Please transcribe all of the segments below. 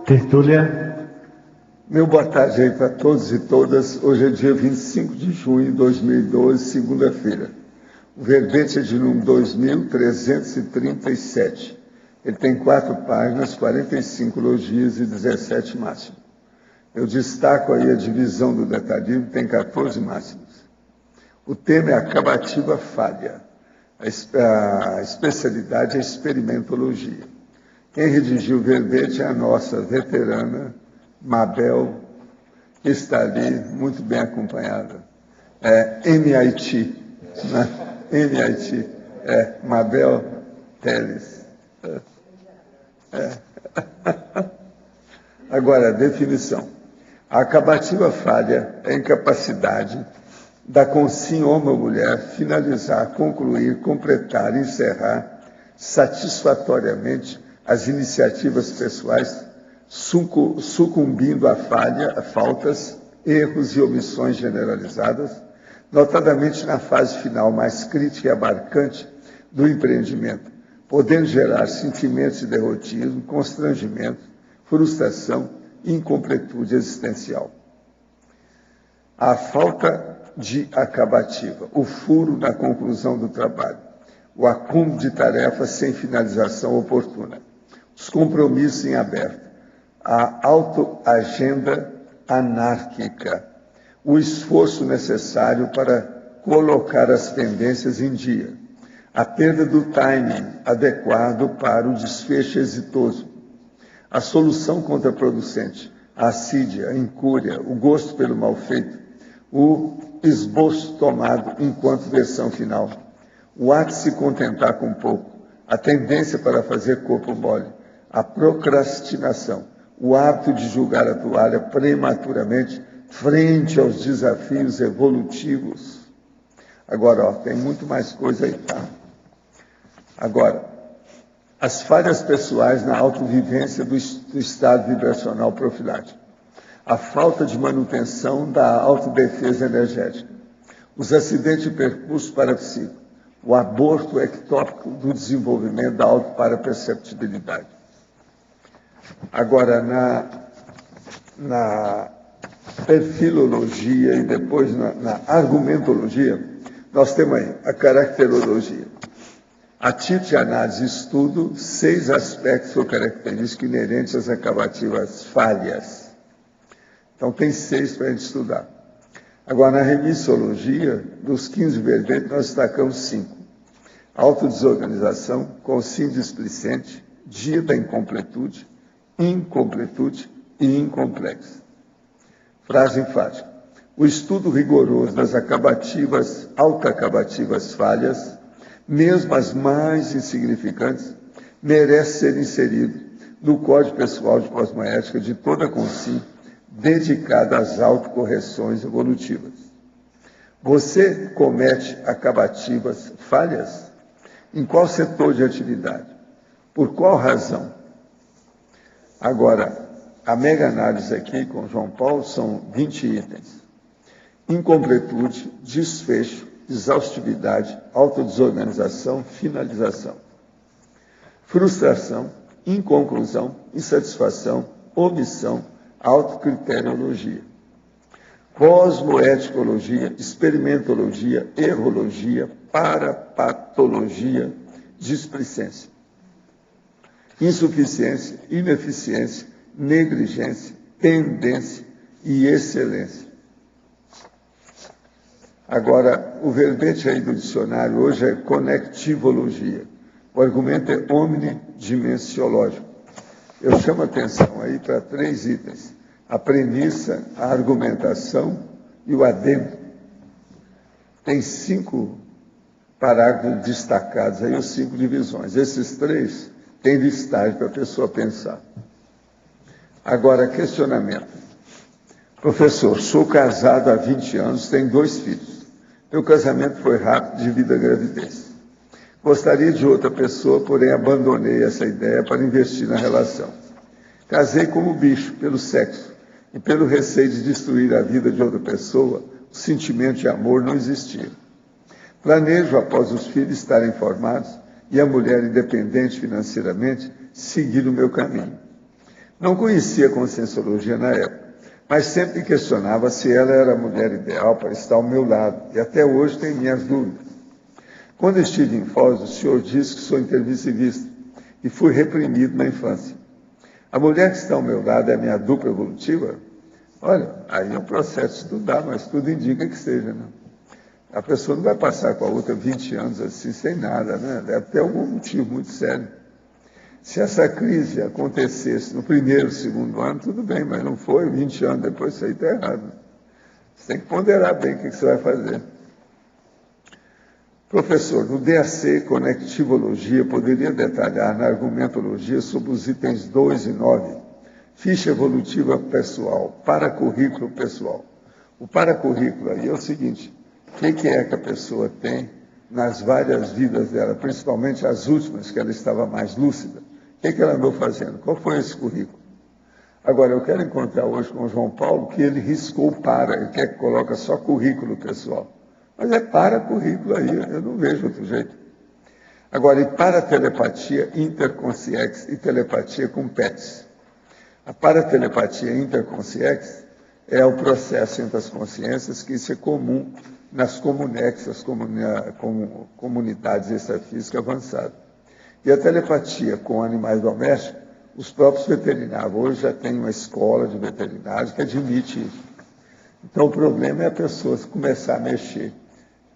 Tertúlia. Meu boa tarde aí para todos e todas. Hoje é dia 25 de junho de 2012, segunda-feira. O verbete é de número 2337. Ele tem 4 páginas, 45 elogios e 17 máximos. Eu destaco aí a divisão do detalhismo, tem 14 máximos. O tema é acabativa falha. A especialidade é experimentologia. Quem redigiu o verbete é a nossa veterana Mabel, que está ali muito bem acompanhada. MIT, né? MIT, Mabel Teles. Agora, a definição. A acabativa falha é a incapacidade da consim homem ou mulher finalizar, concluir, completar, encerrar satisfatoriamente as iniciativas pessoais, sucumbindo a faltas, erros e omissões generalizadas, notadamente na fase final mais crítica e abarcante do empreendimento, podendo gerar sentimentos de derrotismo, constrangimento, frustração e incompletude existencial. A falta de acabativa, o furo na conclusão do trabalho, o acúmulo de tarefas sem finalização oportuna, os compromissos em aberto, a autoagenda anárquica, o esforço necessário para colocar as pendências em dia, a perda do timing adequado para o desfecho exitoso, a solução contraproducente, a assídia, a incúria, o gosto pelo mal feito, o esboço tomado enquanto versão final, o ato de se contentar com pouco, a tendência para fazer corpo mole, a procrastinação, o hábito de julgar a toalha prematuramente frente aos desafios evolutivos. Agora, tem muito mais coisa aí, tá? Agora, as falhas pessoais na autovivência do estado vibracional profilático, a falta de manutenção da autodefesa energética, os acidentes de percurso parapsíquico, o aborto ectópico do desenvolvimento da autoparaperceptibilidade. Agora, na perfilologia e depois na argumentologia, nós temos aí a caracterologia. A título de análise e estudo, 6 aspectos ou características inerentes às acabativas falhas. Então, tem 6 para a gente estudar. Agora, na remissologia, dos 15 verbetes, nós destacamos 5. Autodesorganização, consim displicente, dia da incompletude e incomplexo. Frase enfática. O estudo rigoroso das autoacabativas falhas, mesmo as mais insignificantes, merece ser inserido no Código Pessoal de Cosmoética de toda a consim dedicada às autocorreções evolutivas. Você comete acabativas falhas? Em qual setor de atividade? Por qual razão? Agora, a mega análise aqui com João Paulo são 20 itens. Incompletude, desfecho, exaustividade, autodesorganização, finalização. Frustração, inconclusão, insatisfação, omissão, autocriteriologia. Cosmoeticologia, experimentologia, errologia, parapatologia, displicência. Insuficiência, ineficiência, negligência, tendência e excelência. Agora, o verbete aí do dicionário hoje é conectivologia. O argumento é omnidimensiológico. Eu chamo a atenção aí para 3 itens. A premissa, a argumentação e o adendo. Tem 5 parágrafos destacados aí, os 5 divisões. Esses 3 têm listagem para a pessoa pensar. Agora, questionamento. Professor, sou casado há 20 anos, tenho 2 filhos. Meu casamento foi rápido devido à gravidez. Gostaria de outra pessoa, porém abandonei essa ideia para investir na relação. Casei como bicho, pelo sexo, e pelo receio de destruir a vida de outra pessoa, o sentimento de amor não existia. Planejo, após os filhos estarem formados e a mulher independente financeiramente, seguir o meu caminho. Não conhecia a Conscienciologia na época, mas sempre questionava se ela era a mulher ideal para estar ao meu lado, e até hoje tenho minhas dúvidas. Quando estive em Foz, o senhor disse que sou intermissivista e fui reprimido na infância. A mulher que está ao meu lado é a minha dupla evolutiva? Olha, aí é um processo de estudar, mas tudo indica que seja, né? A pessoa não vai passar com a outra 20 anos assim, sem nada, né? Deve ter algum motivo muito sério. Se essa crise acontecesse no primeiro, segundo ano, tudo bem, mas não foi, 20 anos depois, isso aí está errado. Você tem que ponderar bem o que você vai fazer. Professor, no DAC Conectivologia, poderia detalhar na argumentologia sobre os itens 2 e 9, ficha evolutiva pessoal, paracurrículo pessoal. O paracurrículo aí é o seguinte, o que é que a pessoa tem nas várias vidas dela, principalmente as últimas, que ela estava mais lúcida? O que ela andou fazendo? Qual foi esse currículo? Agora, eu quero encontrar hoje com o João Paulo, que ele riscou para, ele quer que coloque só currículo pessoal. Mas é para currículo aí, eu não vejo outro jeito. Agora, e para telepatia interconsciex e telepatia com PETs? A paratelepatia interconsciex é o processo entre as consciências que isso é comum nas comunex, as comunidades extrafísicas avançadas. E a telepatia com animais domésticos, os próprios veterinários, hoje já tem uma escola de veterinários que admite isso. Então, o problema é a pessoa começar a mexer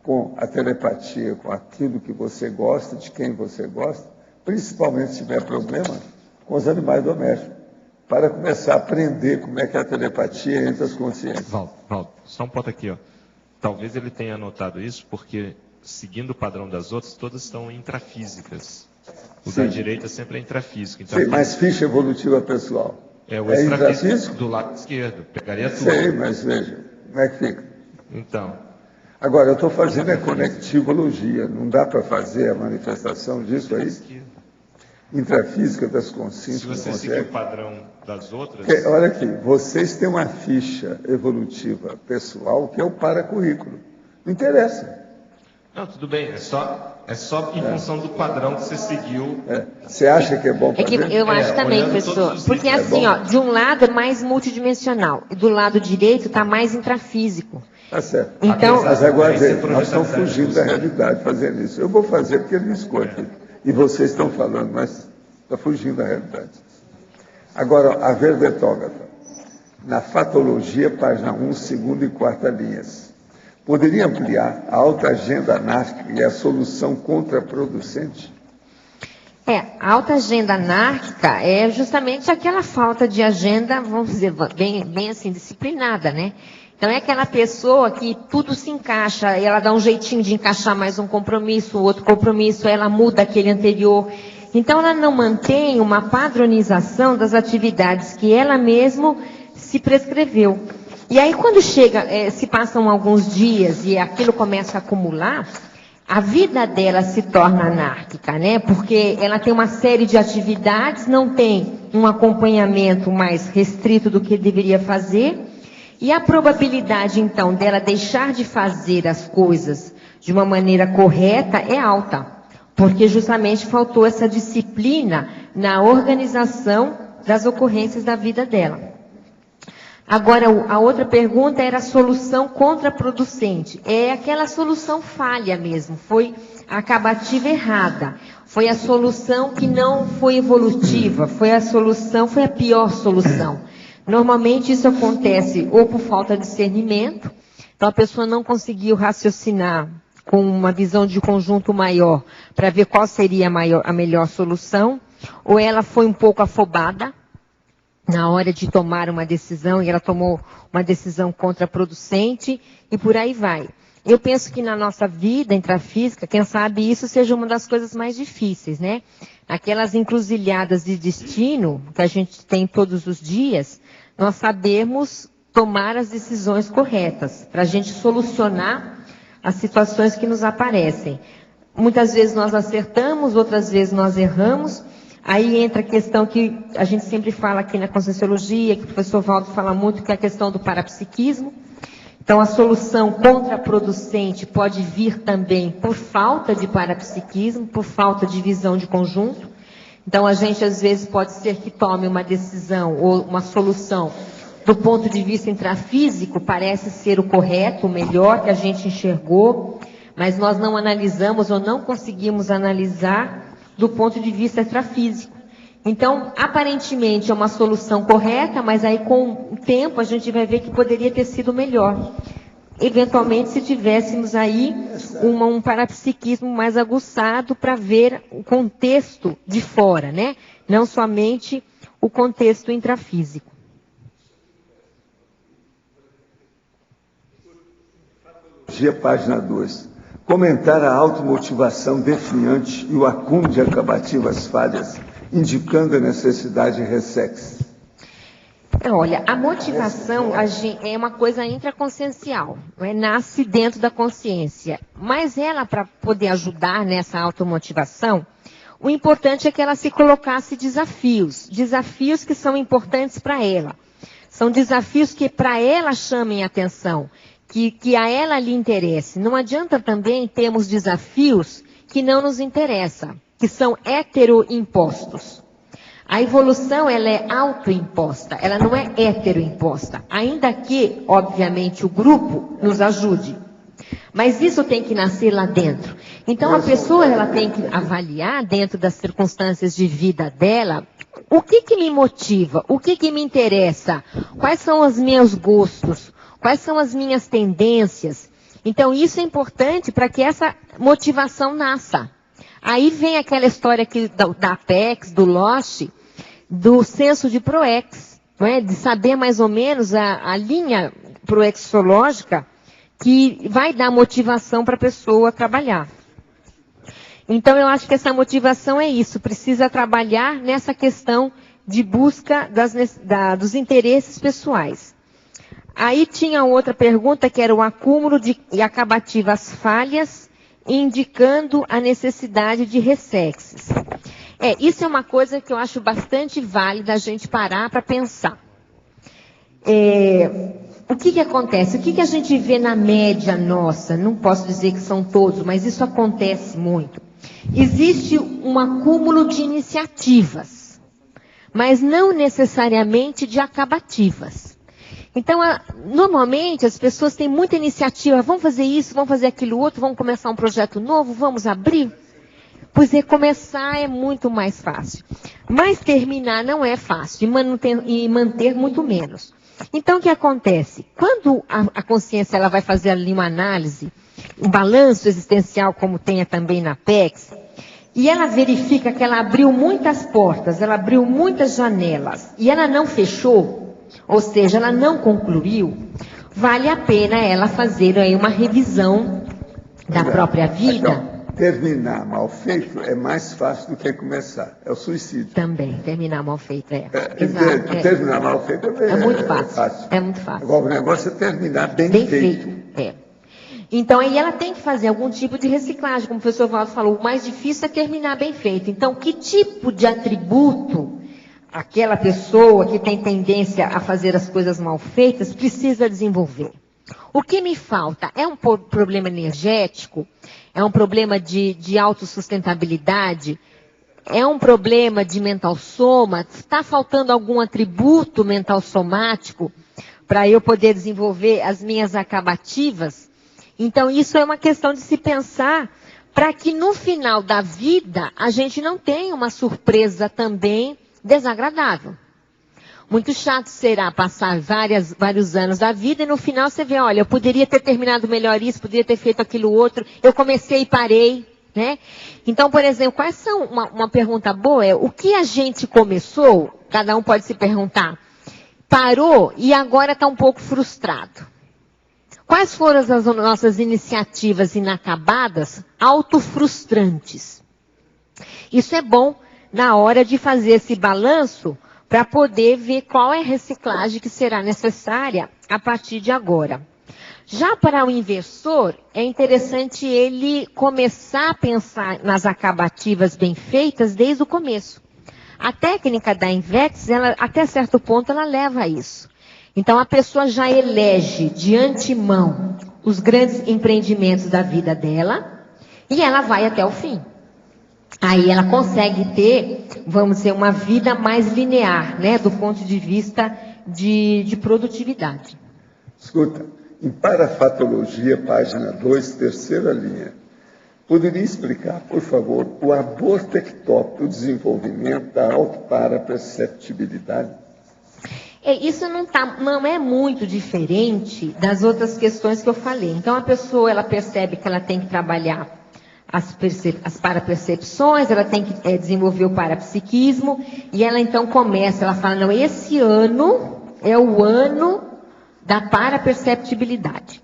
com a telepatia, com aquilo que você gosta, de quem você gosta, principalmente se tiver problema com os animais domésticos, para começar a aprender como é que é a telepatia entre as consciências. Valdo, só um ponto aqui, ó. Talvez ele tenha notado isso porque, seguindo o padrão das outras, todas estão intrafísicas. O da direita sempre é intrafísico. Sim, mas ficha evolutiva pessoal. É o extrafísico do lado esquerdo, pegaria tudo. Sei, mas veja, como é que fica? Então. Agora, eu estou fazendo a conectivologia, não dá para fazer a manifestação disso aí? Intrafísica das consciências. Se você seguir o padrão das outras... Olha aqui, vocês têm uma ficha evolutiva pessoal que é o paracurrículo. Não interessa. Não, tudo bem, é só em função do padrão que você seguiu. Você acha que é bom fazer? É que eu acho também, professor. Porque assim, ó, de um lado é mais multidimensional, e do lado direito está mais intrafísico. Tá certo. Então, mas agora, nós estamos fugindo da realidade fazendo isso. Eu vou fazer porque ele me esconde. E vocês estão falando, mas está fugindo da realidade. Agora, a verbetógrafa. Na Fatologia, página 1, segunda e quarta linhas. Poderia ampliar a alta agenda anárquica e a solução contraproducente? A alta agenda anárquica é justamente aquela falta de agenda, vamos dizer, bem assim, disciplinada, né? Então é aquela pessoa que tudo se encaixa, ela dá um jeitinho de encaixar mais um compromisso, outro compromisso, ela muda aquele anterior. Então ela não mantém uma padronização das atividades que ela mesma se prescreveu. E aí quando chega, se passam alguns dias e aquilo começa a acumular, a vida dela se torna anárquica, né? Porque ela tem uma série de atividades, não tem um acompanhamento mais restrito do que deveria fazer. E a probabilidade, então, dela deixar de fazer as coisas de uma maneira correta é alta, porque justamente faltou essa disciplina na organização das ocorrências da vida dela. Agora, a outra pergunta era a solução contraproducente. É aquela solução falha mesmo, foi a acabativa errada. Foi a solução que não foi evolutiva, foi a pior solução. Normalmente isso acontece ou por falta de discernimento, então a pessoa não conseguiu raciocinar com uma visão de conjunto maior para ver qual seria a melhor solução, ou ela foi um pouco afobada na hora de tomar uma decisão e ela tomou uma decisão contraproducente e por aí vai. Eu penso que na nossa vida intrafísica, quem sabe isso seja uma das coisas mais difíceis, né? Aquelas encruzilhadas de destino que a gente tem todos os dias, nós sabemos tomar as decisões corretas para a gente solucionar as situações que nos aparecem. Muitas vezes nós acertamos, outras vezes nós erramos. Aí entra a questão que a gente sempre fala aqui na Conscienciologia, que o professor Valdo fala muito, que é a questão do parapsiquismo. Então, a solução contraproducente pode vir também por falta de parapsiquismo, por falta de visão de conjunto. Então, a gente, às vezes, pode ser que tome uma decisão ou uma solução do ponto de vista intrafísico, parece ser o correto, o melhor que a gente enxergou, mas nós não analisamos ou não conseguimos analisar do ponto de vista extrafísico. Então, aparentemente é uma solução correta, mas aí com o tempo a gente vai ver que poderia ter sido melhor. Eventualmente, se tivéssemos aí um parapsiquismo mais aguçado para ver o contexto de fora, né? Não somente o contexto intrafísico. Página 2. Comentar a automotivação definhante e o acúmulo de acabativas falhas, indicando a necessidade de ressex. Olha, a motivação é uma coisa intraconsciencial, né? Nasce dentro da consciência. Mas ela, para poder ajudar nessa automotivação, o importante é que ela se colocasse desafios. Desafios que são importantes para ela. São desafios que para ela chamem atenção, que a ela lhe interesse. Não adianta também termos desafios que não nos interessam, que são heteroimpostos. A evolução, ela é autoimposta, ela não é heteroimposta. Ainda que, obviamente, o grupo nos ajude. Mas isso tem que nascer lá dentro. Então, a pessoa, ela tem que avaliar, dentro das circunstâncias de vida dela, o que me motiva, o que me interessa, quais são os meus gostos, quais são as minhas tendências. Então, isso é importante para que essa motivação nasça. Aí vem aquela história da Apex, do Lost, do senso de Proex, não é? De saber mais ou menos a linha proexológica que vai dar motivação para a pessoa trabalhar. Então, eu acho que essa motivação é isso, precisa trabalhar nessa questão de busca dos interesses pessoais. Aí tinha outra pergunta, que era o acúmulo de acabativas falhas, indicando a necessidade de ressexes. Isso é uma coisa que eu acho bastante válida a gente parar para pensar. O que acontece? O que a gente vê na média nossa? Não posso dizer que são todos, mas isso acontece muito. Existe um acúmulo de iniciativas, mas não necessariamente de acabativas. Então, normalmente as pessoas têm muita iniciativa, vamos fazer isso, vamos fazer aquilo outro, vamos começar um projeto novo, vamos abrir. Pois começar é muito mais fácil. Mas terminar não é fácil, e manter muito menos. Então, o que acontece? Quando a consciência ela vai fazer ali uma análise, um balanço existencial, como tem também na PEX, e ela verifica que ela abriu muitas portas, ela abriu muitas janelas, e ela não fechou, ou seja, ela não concluiu, vale a pena ela fazer aí uma revisão da própria vida. Então, terminar mal feito é mais fácil do que começar. É o suicídio. Também, terminar mal feito Exato. Terminar mal feito é muito fácil. É muito fácil. Agora, o negócio é terminar bem feito. Então, aí ela tem que fazer algum tipo de reciclagem, como o professor Valdo falou, o mais difícil é terminar bem feito. Então, que tipo de atributo aquela pessoa que tem tendência a fazer as coisas mal feitas precisa desenvolver? O que me falta? É um problema energético? É um problema de autossustentabilidade? É um problema de mental soma? Está faltando algum atributo mental somático para eu poder desenvolver as minhas acabativas? Então, isso é uma questão de se pensar para que no final da vida a gente não tenha uma surpresa também desagradável. Muito chato será passar vários anos da vida e no final você vê, olha, eu poderia ter terminado melhor isso, poderia ter feito aquilo outro, eu comecei e parei, né? Então, por exemplo, quais são, uma pergunta boa é, o que a gente começou, cada um pode se perguntar, parou e agora está um pouco frustrado. Quais foram as nossas iniciativas inacabadas, autofrustrantes? Isso é bom na hora de fazer esse balanço para poder ver qual é a reciclagem que será necessária a partir de agora. Já para o inversor, é interessante ele começar a pensar nas acabativas bem feitas desde o começo. A técnica da Invex, ela, até certo ponto, ela leva a isso. Então, a pessoa já elege de antemão os grandes empreendimentos da vida dela e ela vai até o fim. aí ela consegue ter, vamos dizer, uma vida mais linear, né, do ponto de vista de produtividade. Escuta, em Parafatologia, página 2, terceira linha, poderia explicar, por favor, o aborto ectópico, o desenvolvimento da autoparaperceptibilidade? Isso não é muito diferente das outras questões que eu falei. Então, a pessoa ela percebe que ela tem que trabalhar as parapercepções, ela tem que desenvolver o parapsiquismo, e ela então começa, ela fala, não, esse ano é o ano da paraperceptibilidade.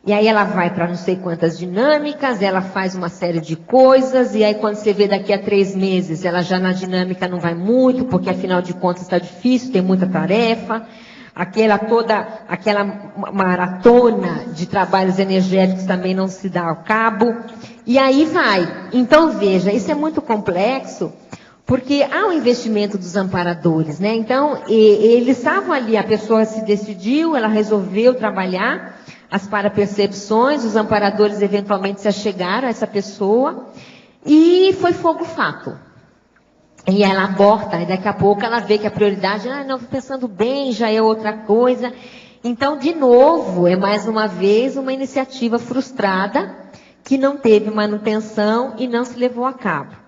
E aí ela vai para não sei quantas dinâmicas, ela faz uma série de coisas, e aí quando você vê daqui a 3 meses, ela já na dinâmica não vai muito, porque afinal de contas está difícil, tem muita tarefa, aquela maratona de trabalhos energéticos também não se dá ao cabo, e aí vai. Então veja, isso é muito complexo, porque há um investimento dos amparadores, né? Então, eles estavam ali, a pessoa se decidiu, ela resolveu trabalhar as parapercepções, os amparadores eventualmente se achegaram a essa pessoa, e foi fogo fato. E ela aborta, e daqui a pouco ela vê que a prioridade, não, pensando bem, já é outra coisa. Então, de novo, é mais uma vez uma iniciativa frustrada, que não teve manutenção e não se levou a cabo.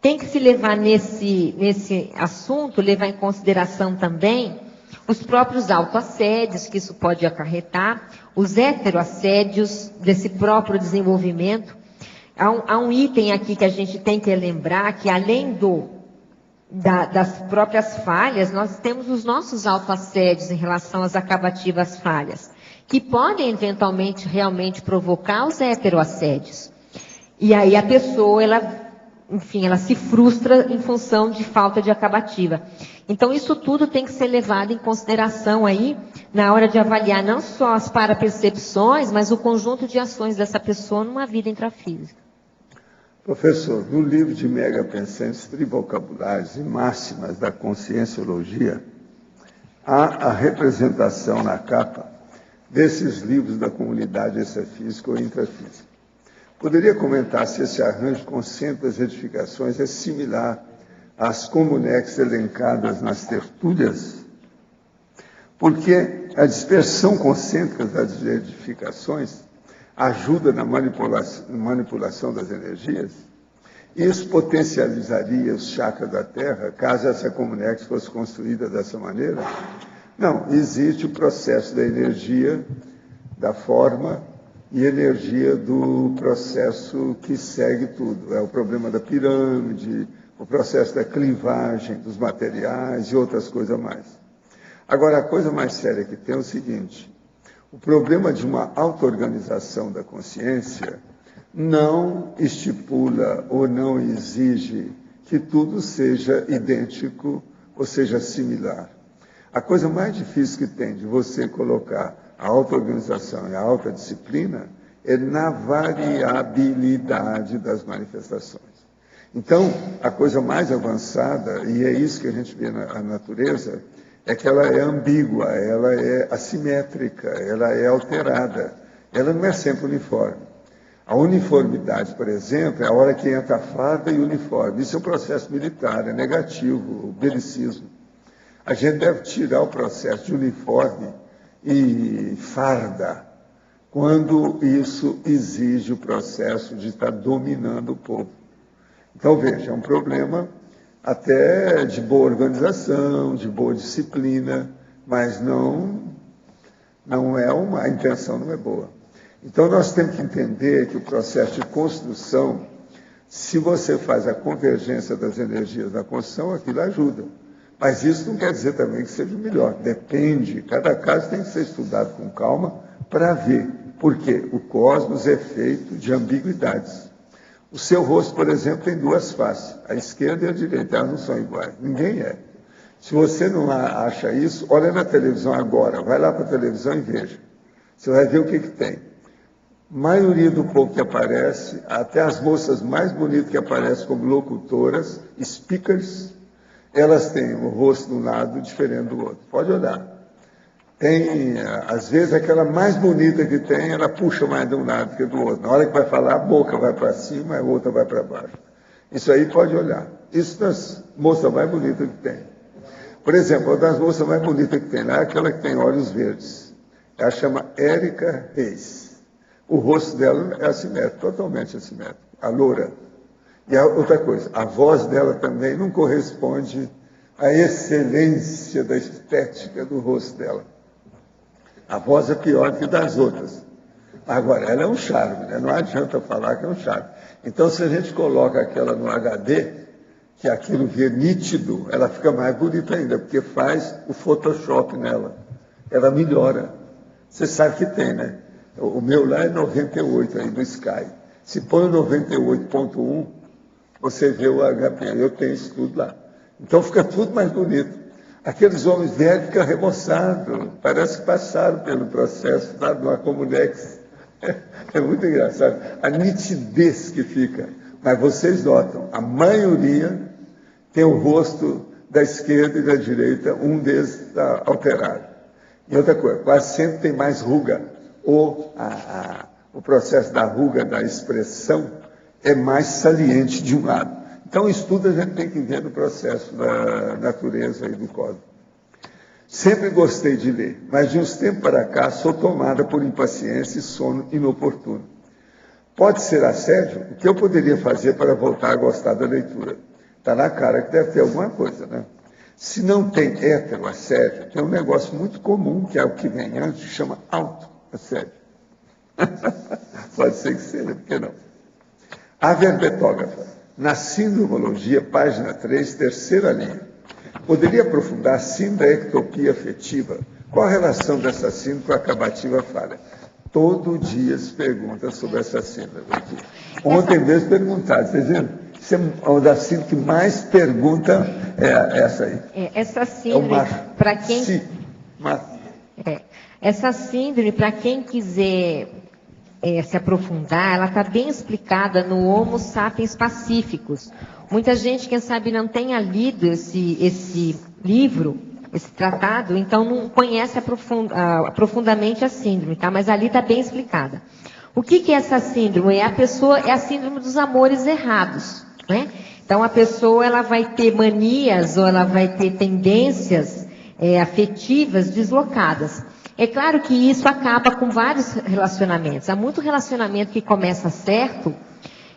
Tem que se levar nesse assunto, levar em consideração também os próprios autoassédios que isso pode acarretar, os heteroassédios desse próprio desenvolvimento. Há um item aqui que a gente tem que lembrar, que além das próprias falhas, nós temos os nossos autoassédios em relação às acabativas falhas, que podem eventualmente realmente provocar os heteroassédios. E aí a pessoa, ela se frustra em função de falta de acabativa. Então, isso tudo tem que ser levado em consideração aí, na hora de avaliar não só as parapercepções, mas o conjunto de ações dessa pessoa numa vida intrafísica. Professor, no livro de Mega Pensantes, Trivocabulários e Máximas da Conscienciologia, há a representação na capa desses livros da comunidade extrafísica ou intrafísica. Poderia comentar se esse arranjo concêntrico das edificações é similar às comunex elencadas nas tertúlias? Porque a dispersão concêntrica das edificações ajuda na manipulação das energias? Isso potencializaria os chakras da Terra, caso essa comunex fosse construída dessa maneira? Não, existe o processo da energia, da forma, e energia do processo que segue tudo. É o problema da pirâmide, o processo da clivagem dos materiais e outras coisas mais. Agora, a coisa mais séria que tem é o seguinte: o problema de uma auto-organização da consciência não estipula ou não exige que tudo seja idêntico ou seja similar. A coisa mais difícil que tem de você colocar a auto-organização e a autodisciplina é na variabilidade das manifestações. Então, a coisa mais avançada, e é isso que a gente vê na natureza, é que ela é ambígua, ela é assimétrica, ela é alterada. Ela não é sempre uniforme. A uniformidade, por exemplo, é a hora que entra a farda e o uniforme. Isso é um processo militar, é negativo, o belicismo. A gente deve tirar o processo de uniforme e farda quando isso exige o processo de estar dominando o povo. Então, veja, é um problema até de boa organização, de boa disciplina, mas a intenção não é boa. Então, nós temos que entender que o processo de construção, se você faz a convergência das energias da construção, aquilo ajuda. Mas isso não quer dizer também que seja o melhor. Depende, cada caso tem que ser estudado com calma para ver. Por quê? O cosmos é feito de ambiguidades. O seu rosto, por exemplo, tem 2 faces. A esquerda e a direita, elas não são iguais. Ninguém é. Se você não acha isso, olha na televisão agora. Vai lá para a televisão e veja. Você vai ver o que tem. A maioria do povo que aparece, até as moças mais bonitas que aparecem como locutoras, speakers, elas têm o rosto de um lado diferente do outro. Pode olhar. Tem, às vezes, aquela mais bonita que tem, ela puxa mais de um lado que do outro. Na hora que vai falar, a boca vai para cima, a outra vai para baixo. Isso aí pode olhar. Isso das moças mais bonitas que tem. Por exemplo, uma das moças mais bonitas que tem lá é aquela que tem olhos verdes. Ela chama Érica Reis. O rosto dela é assimétrico, totalmente assimétrico. A loura. E a outra coisa, a voz dela também não corresponde à excelência da estética do rosto dela. A voz é pior que das outras. Agora, ela é um charme, né? Não adianta falar que é um charme. Então, se a gente coloca aquela no HD, que aquilo vê nítido, ela fica mais bonita ainda, porque faz o Photoshop nela. Ela melhora. Você sabe que tem, né? O meu lá é 98 aí do Sky. Se põe o 98.1, você vê o HP. Eu tenho isso tudo lá. Então fica tudo mais bonito. Aqueles homens velhos ficam remoçados, parece que passaram pelo processo do Acomunex. É muito engraçado. A nitidez que fica. Mas vocês notam, a maioria tem o rosto da esquerda e da direita, um deles está alterado. E outra coisa, quase sempre tem mais ruga. Ou o processo da ruga, da expressão, é mais saliente de um lado. Então, o estudo a gente tem que ver no processo da natureza e do cosmos. Sempre gostei de ler, mas de uns tempos para cá sou tomada por impaciência e sono inoportuno. Pode ser assédio? O que eu poderia fazer para voltar a gostar da leitura? Está na cara que deve ter alguma coisa, né? Se não tem heteroassédio, tem um negócio muito comum, que é o que vem antes, que chama autoassédio. Pode ser que seja, por que não? A verbetógrafa, na Sindromologia, página 3, terceira linha. Poderia aprofundar a síndrome da ectopia afetiva? Qual a relação dessa síndrome com a acabativa falha? Todo dia se pergunta sobre essa síndrome aqui. Ontem mesmo perguntaram, vocês viram? Isso é uma das síndromes que mais pergunta, é essa aí. Essa síndrome, para quem... Essa síndrome, para quem quiser se aprofundar, ela está bem explicada no Homo Sapiens Pacíficos. Muita gente, quem sabe, não tenha lido esse livro, esse tratado, então não conhece profundamente a síndrome, tá? Mas ali está bem explicada. O que é essa síndrome? É a síndrome dos amores errados, né? Então a pessoa ela vai ter manias ou ela vai ter tendências afetivas deslocadas. É claro que isso acaba com vários relacionamentos. Há muito relacionamento que começa certo,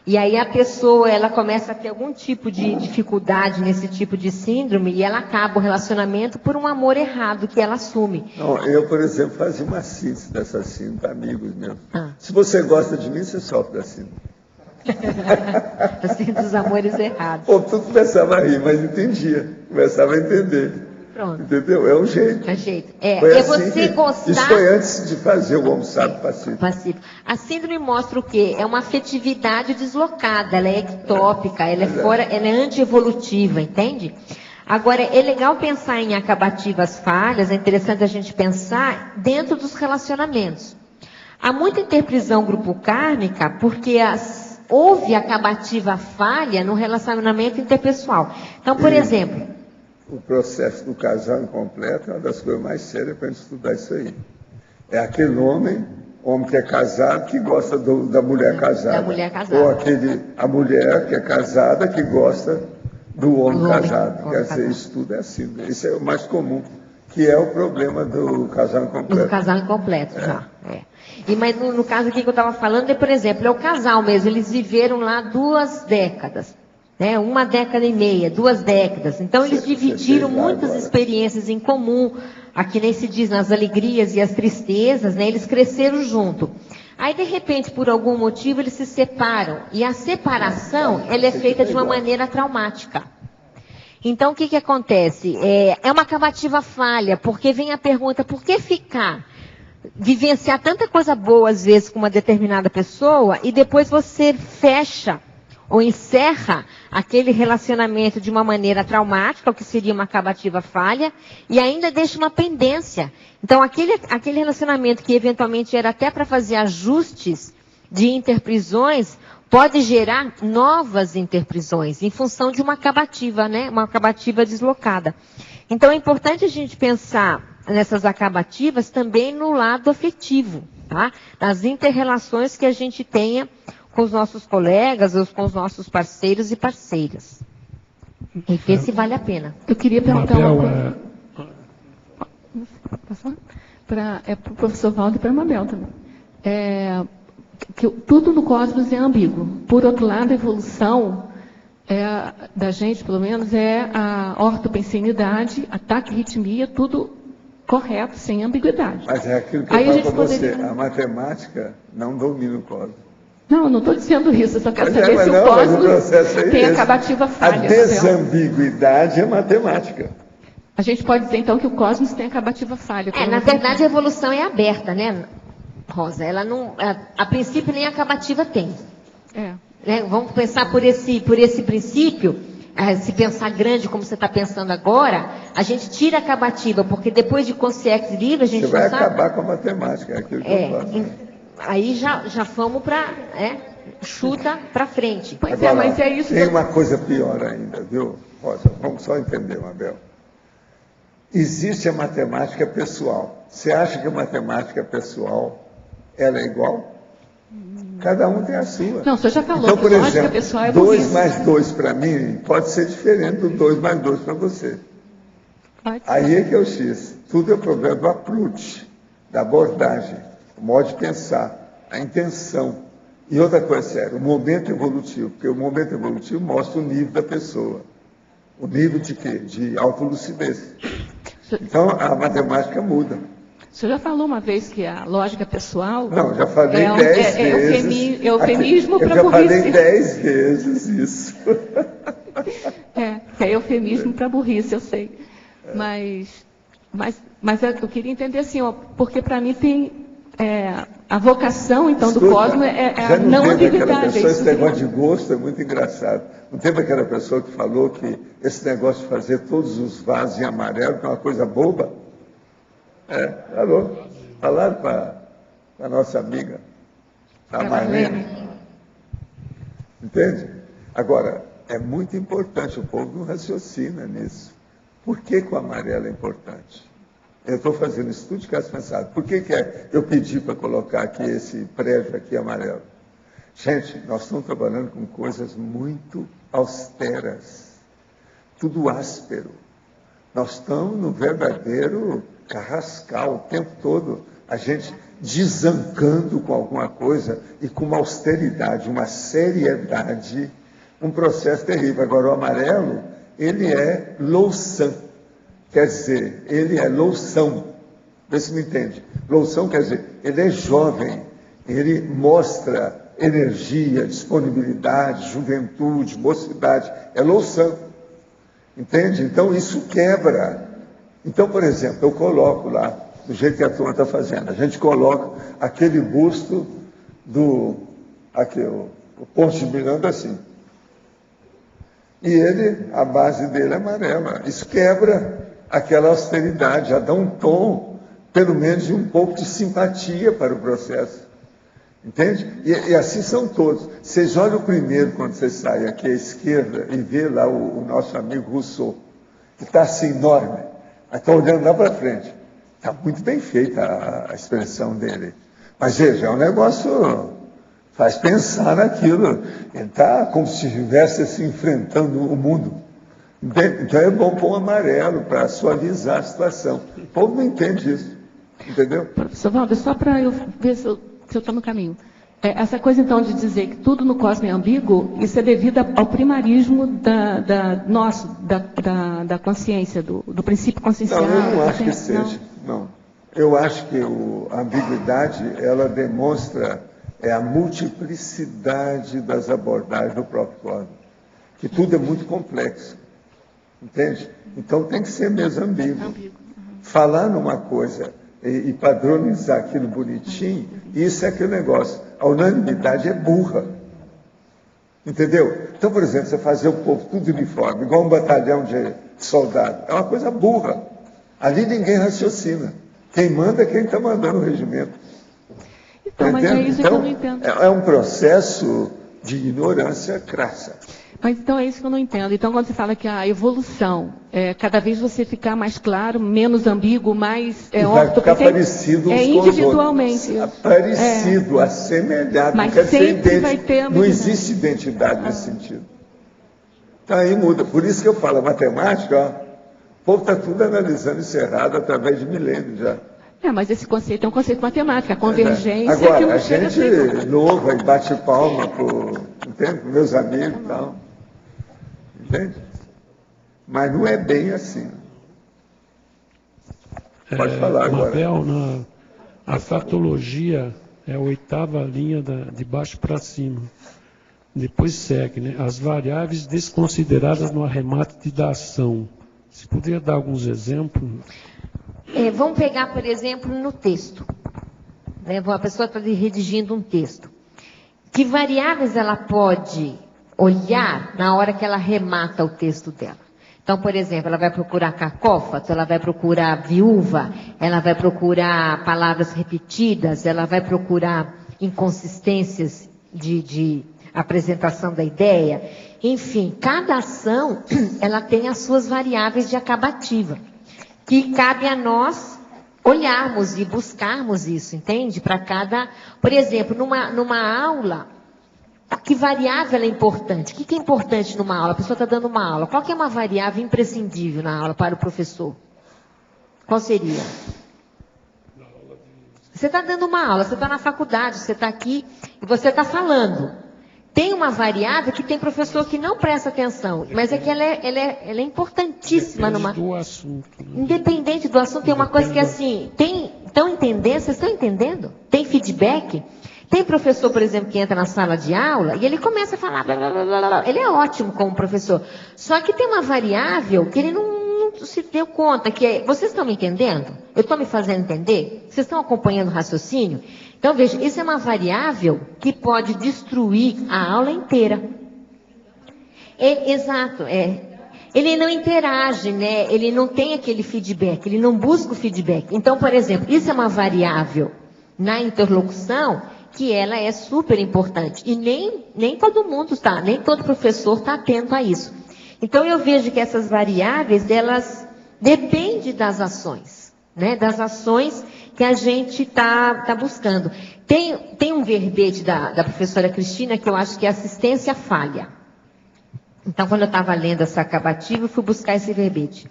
e aí a pessoa ela começa a ter algum tipo de dificuldade nesse tipo de síndrome, e ela acaba o relacionamento por um amor errado que ela assume. Não, eu, por exemplo, fazia uma síntese dessa síndrome para amigos meus. Se você gosta de mim, você sofre da síndrome. A síndrome dos amores errados. O povo começava a rir, mas entendia. Começava a entender. Pronto. Entendeu? É um jeito. É um jeito. Foi assim você gostar... Isso foi antes de fazer o Homo Sapiens Pacífico. A síndrome mostra o quê? É uma afetividade deslocada, ela é ectópica, ela é antievolutiva, entende? Agora, é legal pensar em acabativas falhas, é interessante a gente pensar dentro dos relacionamentos. Há muita interprisão grupo kármica porque houve acabativa falha no relacionamento interpessoal. Então, por exemplo... O processo do casal incompleto é uma das coisas mais sérias para a gente estudar isso aí. É aquele homem que é casado, que gosta da mulher casada. Da mulher casada. Ou a mulher que é casada, que gosta do homem casado. Quer dizer, isso tudo é assim. Isso é o mais comum, que é o problema do casal incompleto. Do casal incompleto, já. Mas no caso aqui que eu estava falando, por exemplo, é o casal mesmo, eles viveram lá 2 décadas. 1 década e meia, 2 décadas. Então, eles dividiram muitas experiências em comum. Aqui nem se diz nas alegrias e as tristezas, né? Eles cresceram junto. Aí, de repente, por algum motivo, eles se separam. E a separação, ela é feita de uma maneira traumática. Então, o que acontece? É uma acabativa falha, porque vem a pergunta, por que vivenciar tanta coisa boa, às vezes, com uma determinada pessoa, e depois você fecha ou encerra aquele relacionamento de uma maneira traumática, o que seria uma acabativa falha, e ainda deixa uma pendência. Então, aquele relacionamento que eventualmente era até para fazer ajustes de interprisões, pode gerar novas interprisões, em função de uma acabativa, né? Uma acabativa deslocada. Então, é importante a gente pensar nessas acabativas também no lado afetivo, tá? Nas inter-relações que a gente tenha com os nossos colegas ou com os nossos parceiros e parceiras. E ver se vale a pena. Eu queria perguntar uma coisa. Para o professor Valdo e para a Mabel também. Que tudo no cosmos é ambíguo. Por outro lado, a evolução da gente, pelo menos, é a ortopensinidade, a taquirritmia, tudo correto, sem ambiguidade. Mas é aquilo que eu falo para você, a matemática não domina o cosmos. Não, eu não estou dizendo isso, eu só quero saber se o cosmos tem acabativa falha. A desambiguidade é matemática. A gente pode dizer, então, que o cosmos tem acabativa falha. Na verdade, a evolução é aberta, né, Rosa? Ela não, a princípio, nem acabativa tem. Vamos pensar por esse princípio, se pensar grande como você está pensando agora, a gente tira a acabativa, porque depois de consciência livre, a gente você vai acabar com a matemática, é aquilo que eu faço. Aí já fomos para, chuta para frente. Pois agora, mas é isso. Tem uma coisa pior ainda, viu, Rosa? Vamos só entender, Mabel. Existe a matemática pessoal. Você acha que a matemática pessoal, ela é igual? Cada um tem a sua. Não, o senhor já falou então, por que exemplo, pessoal é 2 mais 2 para mim pode ser diferente do 2 mais 2 para você. Aí é que é o X. Tudo é o problema do approach, da abordagem, o modo de pensar, a intenção. E outra coisa séria, o momento evolutivo, porque o momento evolutivo mostra o nível da pessoa. O nível de quê? De autolucidez. Então, a matemática muda. O senhor já falou uma vez que a lógica pessoal... Não, já falei 10 vezes. É eufemismo para burrice. Eu já falei 10 vezes isso. É eufemismo para burrice, eu sei. Mas eu queria entender assim, porque para mim tem... a vocação, então, do cosmos é a não ambiguidade. Esse negócio de gosto é muito engraçado. Não teve aquela pessoa que falou que esse negócio de fazer todos os vasos em amarelo é uma coisa boba? Falou. Falaram para a nossa amiga, a Marlene. Entende? Agora, é muito importante, o povo não raciocina nisso. Por que o amarelo é importante? Eu estou fazendo estudo de caso pensado. Por que eu pedi para colocar aqui esse prédio aqui amarelo? Gente, nós estamos trabalhando com coisas muito austeras, tudo áspero. Nós estamos no verdadeiro carrascal o tempo todo, a gente desancando com alguma coisa e com uma austeridade, uma seriedade, um processo terrível. Agora, o amarelo, ele é louçã. Quer dizer, ele é loução. Vê se me entende. Loução quer dizer, ele é jovem, ele mostra energia, disponibilidade, juventude, mocidade. É loução. Entende? Então, isso quebra. Então, por exemplo, eu coloco lá, do jeito que a turma está fazendo, a gente coloca aquele busto o Ponte de Miranda assim. E ele, a base dele é amarela. Isso quebra aquela austeridade, já dá um tom, pelo menos, de um pouco de simpatia para o processo. Entende? E assim são todos. Vocês olham o primeiro, quando vocês saem aqui à esquerda, e vê lá o nosso amigo Rousseau, que está assim enorme. Está olhando lá para frente. Está muito bem feita a expressão dele. Mas veja, é um negócio, faz pensar naquilo. Ele está como se estivesse assim, enfrentando o mundo. Então é bom pôr um amarelo para suavizar a situação. O povo não entende isso. Entendeu? Professor Valdo, só para eu ver se eu estou no caminho. Essa coisa, então, de dizer que tudo no cosmos é ambíguo, isso é devido ao primarismo da consciência, do princípio consciencial. Não, eu não acho que seja. Não. Eu acho que a ambiguidade, ela demonstra a multiplicidade das abordagens do próprio cosmos. Que tudo é muito complexo. Entende? Então tem que ser mesmo ambíguo. Falar numa coisa e padronizar aquilo bonitinho, isso é aquele negócio. A unanimidade é burra. Entendeu? Então, por exemplo, você fazer o povo tudo uniforme, igual um batalhão de soldados, é uma coisa burra. Ali ninguém raciocina. Quem manda é quem está mandando o regimento. Então, mas é isso que eu não entendo. É um processo de ignorância crassa. Mas então é isso que eu não entendo. Então, quando você fala que a evolução, cada vez você ficar mais claro, menos ambíguo, mais vai ficar parecido uns com os individualmente. outros. Parecido, assemelhado. Mas Não quer dizer sempre vai ter não ambiguidade. existe identidade nesse sentido. Então, aí muda. Por isso que eu falo, a matemática, ó, o povo está tudo analisando isso errado através de milênios já. Mas esse conceito é um conceito matemático, a convergência Agora, que não a chega gente a ser... louva e bate palma por meus amigos e tal. Entende? Mas não é bem assim. Pode falar agora. Mabel, a fatologia é a 8ª linha de baixo para cima. Depois segue, né? As variáveis desconsideradas no arremate da ação. Se puder dar alguns exemplos. Vamos pegar, por exemplo, no texto. A pessoa está redigindo um texto. Que variáveis ela pode olhar na hora que ela remata o texto dela? Então, por exemplo, ela vai procurar cacófato, ela vai procurar viúva, ela vai procurar palavras repetidas, ela vai procurar inconsistências de apresentação da ideia. Enfim, cada ação, ela tem as suas variáveis de acabativa, que cabe a nós olharmos e buscarmos isso, entende? Para cada... Por exemplo, numa aula, que variável é importante? O que é importante numa aula? A pessoa está dando uma aula. Qual que é uma variável imprescindível na aula para o professor? Qual seria? Você está dando uma aula, você está na faculdade, você está aqui e você está falando. Tem uma variável que tem professor que não presta atenção, mas é que ela é importantíssima. Do assunto, né? Independente do assunto, tem uma coisa que é assim, estão entendendo? Vocês estão entendendo? Tem feedback? Tem professor, por exemplo, que entra na sala de aula e ele começa a falar, blá, blá, blá, blá. Ele é ótimo como professor. Só que tem uma variável que ele não se deu conta, que é, vocês estão me entendendo? Eu estou me fazendo entender? Vocês estão acompanhando o raciocínio? Então, veja, isso é uma variável que pode destruir a aula inteira. Exato. Ele não interage, né? Ele não tem aquele feedback, ele não busca o feedback. Então, por exemplo, isso é uma variável na interlocução que ela é super importante. E nem todo mundo está, nem todo professor está atento a isso. Então, eu vejo que essas variáveis, elas dependem das ações, né? Das ações que a gente está buscando. Tem um verbete da professora Cristina que eu acho que é assistência falha. Então, quando eu estava lendo essa acabativa, eu fui buscar esse verbete.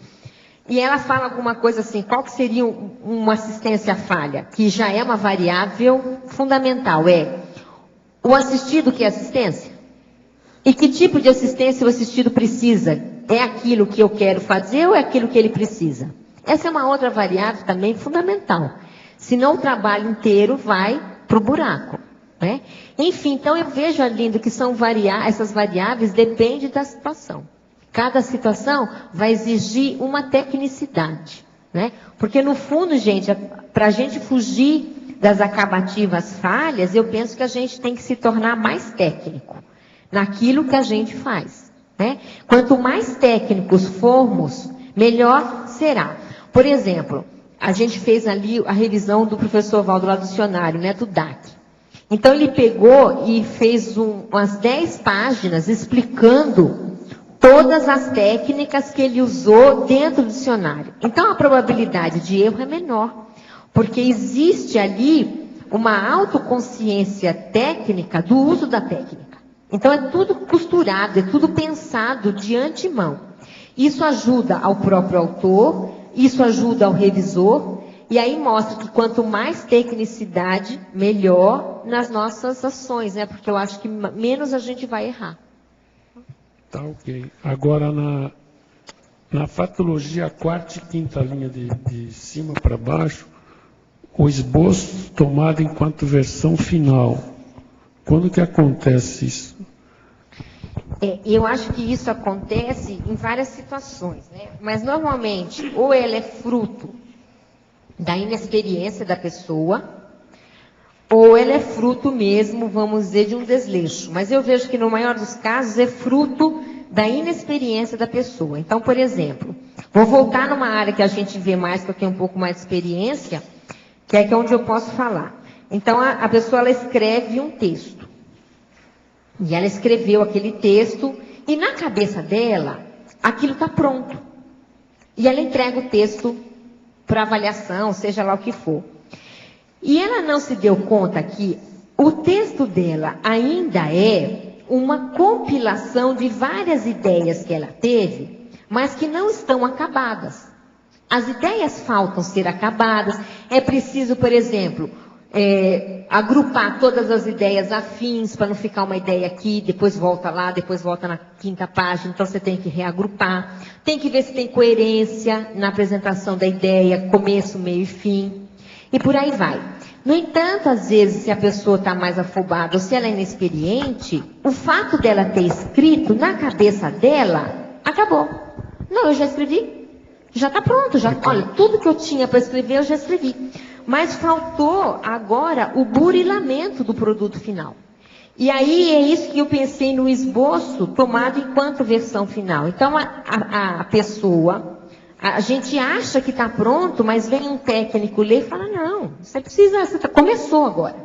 E ela fala alguma coisa assim, qual que seria uma assistência falha? Que já é uma variável fundamental. O assistido que é assistência? E que tipo de assistência o assistido precisa? É aquilo que eu quero fazer ou é aquilo que ele precisa? Essa é uma outra variável também fundamental. Senão o trabalho inteiro vai para o buraco, né? Enfim, então eu vejo, Arlindo, que essas variáveis dependem da situação. Cada situação vai exigir uma tecnicidade, né? Porque no fundo, gente, para a gente fugir das acabativas falhas, eu penso que a gente tem que se tornar mais técnico naquilo que a gente faz, né? Quanto mais técnicos formos, melhor será. Por exemplo, a gente fez ali a revisão do professor Valdo lá do dicionário, né, do DAC. Então, ele pegou e fez umas 10 páginas explicando todas as técnicas que ele usou dentro do dicionário. Então, a probabilidade de erro é menor, porque existe ali uma autoconsciência técnica do uso da técnica. Então, é tudo costurado, é tudo pensado de antemão. Isso ajuda ao próprio autor, isso ajuda ao revisor, e aí mostra que quanto mais tecnicidade, melhor nas nossas ações, né? Porque eu acho que menos a gente vai errar. Tá, ok. Agora, na fatologia, a 4ª e 5ª linha de cima para baixo, o esboço tomado enquanto versão final. Quando que acontece isso? Eu acho que isso acontece em várias situações, né? Mas normalmente, ou ela é fruto da inexperiência da pessoa, ou ela é fruto mesmo, vamos dizer, de um desleixo. Mas eu vejo que no maior dos casos é fruto da inexperiência da pessoa. Então, por exemplo, vou voltar numa área que a gente vê mais, que eu tenho um pouco mais de experiência, que é onde eu posso falar. Então, a pessoa ela escreve um texto. E ela escreveu aquele texto E na cabeça dela, aquilo está pronto. E ela entrega o texto para avaliação, seja lá o que for. E ela não se deu conta que o texto dela ainda é uma compilação de várias ideias que ela teve, mas que não estão acabadas. As ideias faltam ser acabadas. É preciso, por exemplo, agrupar todas as ideias afins, para não ficar uma ideia aqui, depois volta lá, depois volta na 5ª página, então você tem que reagrupar. Tem que ver se tem coerência na apresentação da ideia, começo, meio e fim, e por aí vai. No entanto, às vezes, se a pessoa está mais afobada ou se ela é inexperiente, o fato dela ter escrito na cabeça dela, acabou. Não, eu já escrevi, já está pronto, olha, tudo que eu tinha para escrever eu já escrevi. Mas faltou agora o burilamento do produto final. E aí é isso que eu pensei no esboço tomado enquanto versão final. Então a pessoa, a gente acha que está pronto, mas vem um técnico ler e fala, não, começou agora.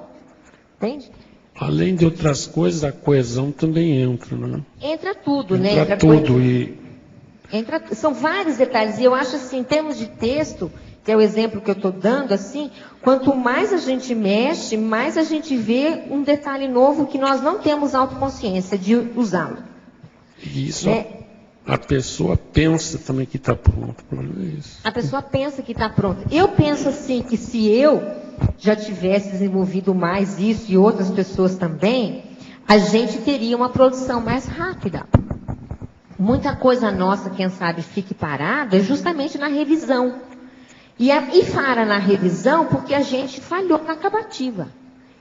Entende? Além de outras coisas, a coesão também entra, né? Entra tudo, né? Entra tudo. São vários detalhes. E eu acho assim, em termos de texto, que é o exemplo que eu estou dando, assim, quanto mais a gente mexe, mais a gente vê um detalhe novo que nós não temos autoconsciência de usá-lo. E isso, né? A pessoa pensa também que está pronto. A pessoa pensa que está pronto. Eu penso assim, que se eu já tivesse desenvolvido mais isso e outras pessoas também, a gente teria uma produção mais rápida. Muita coisa nossa, quem sabe, fique parada, é justamente na revisão. E para na revisão porque a gente falhou na acabativa.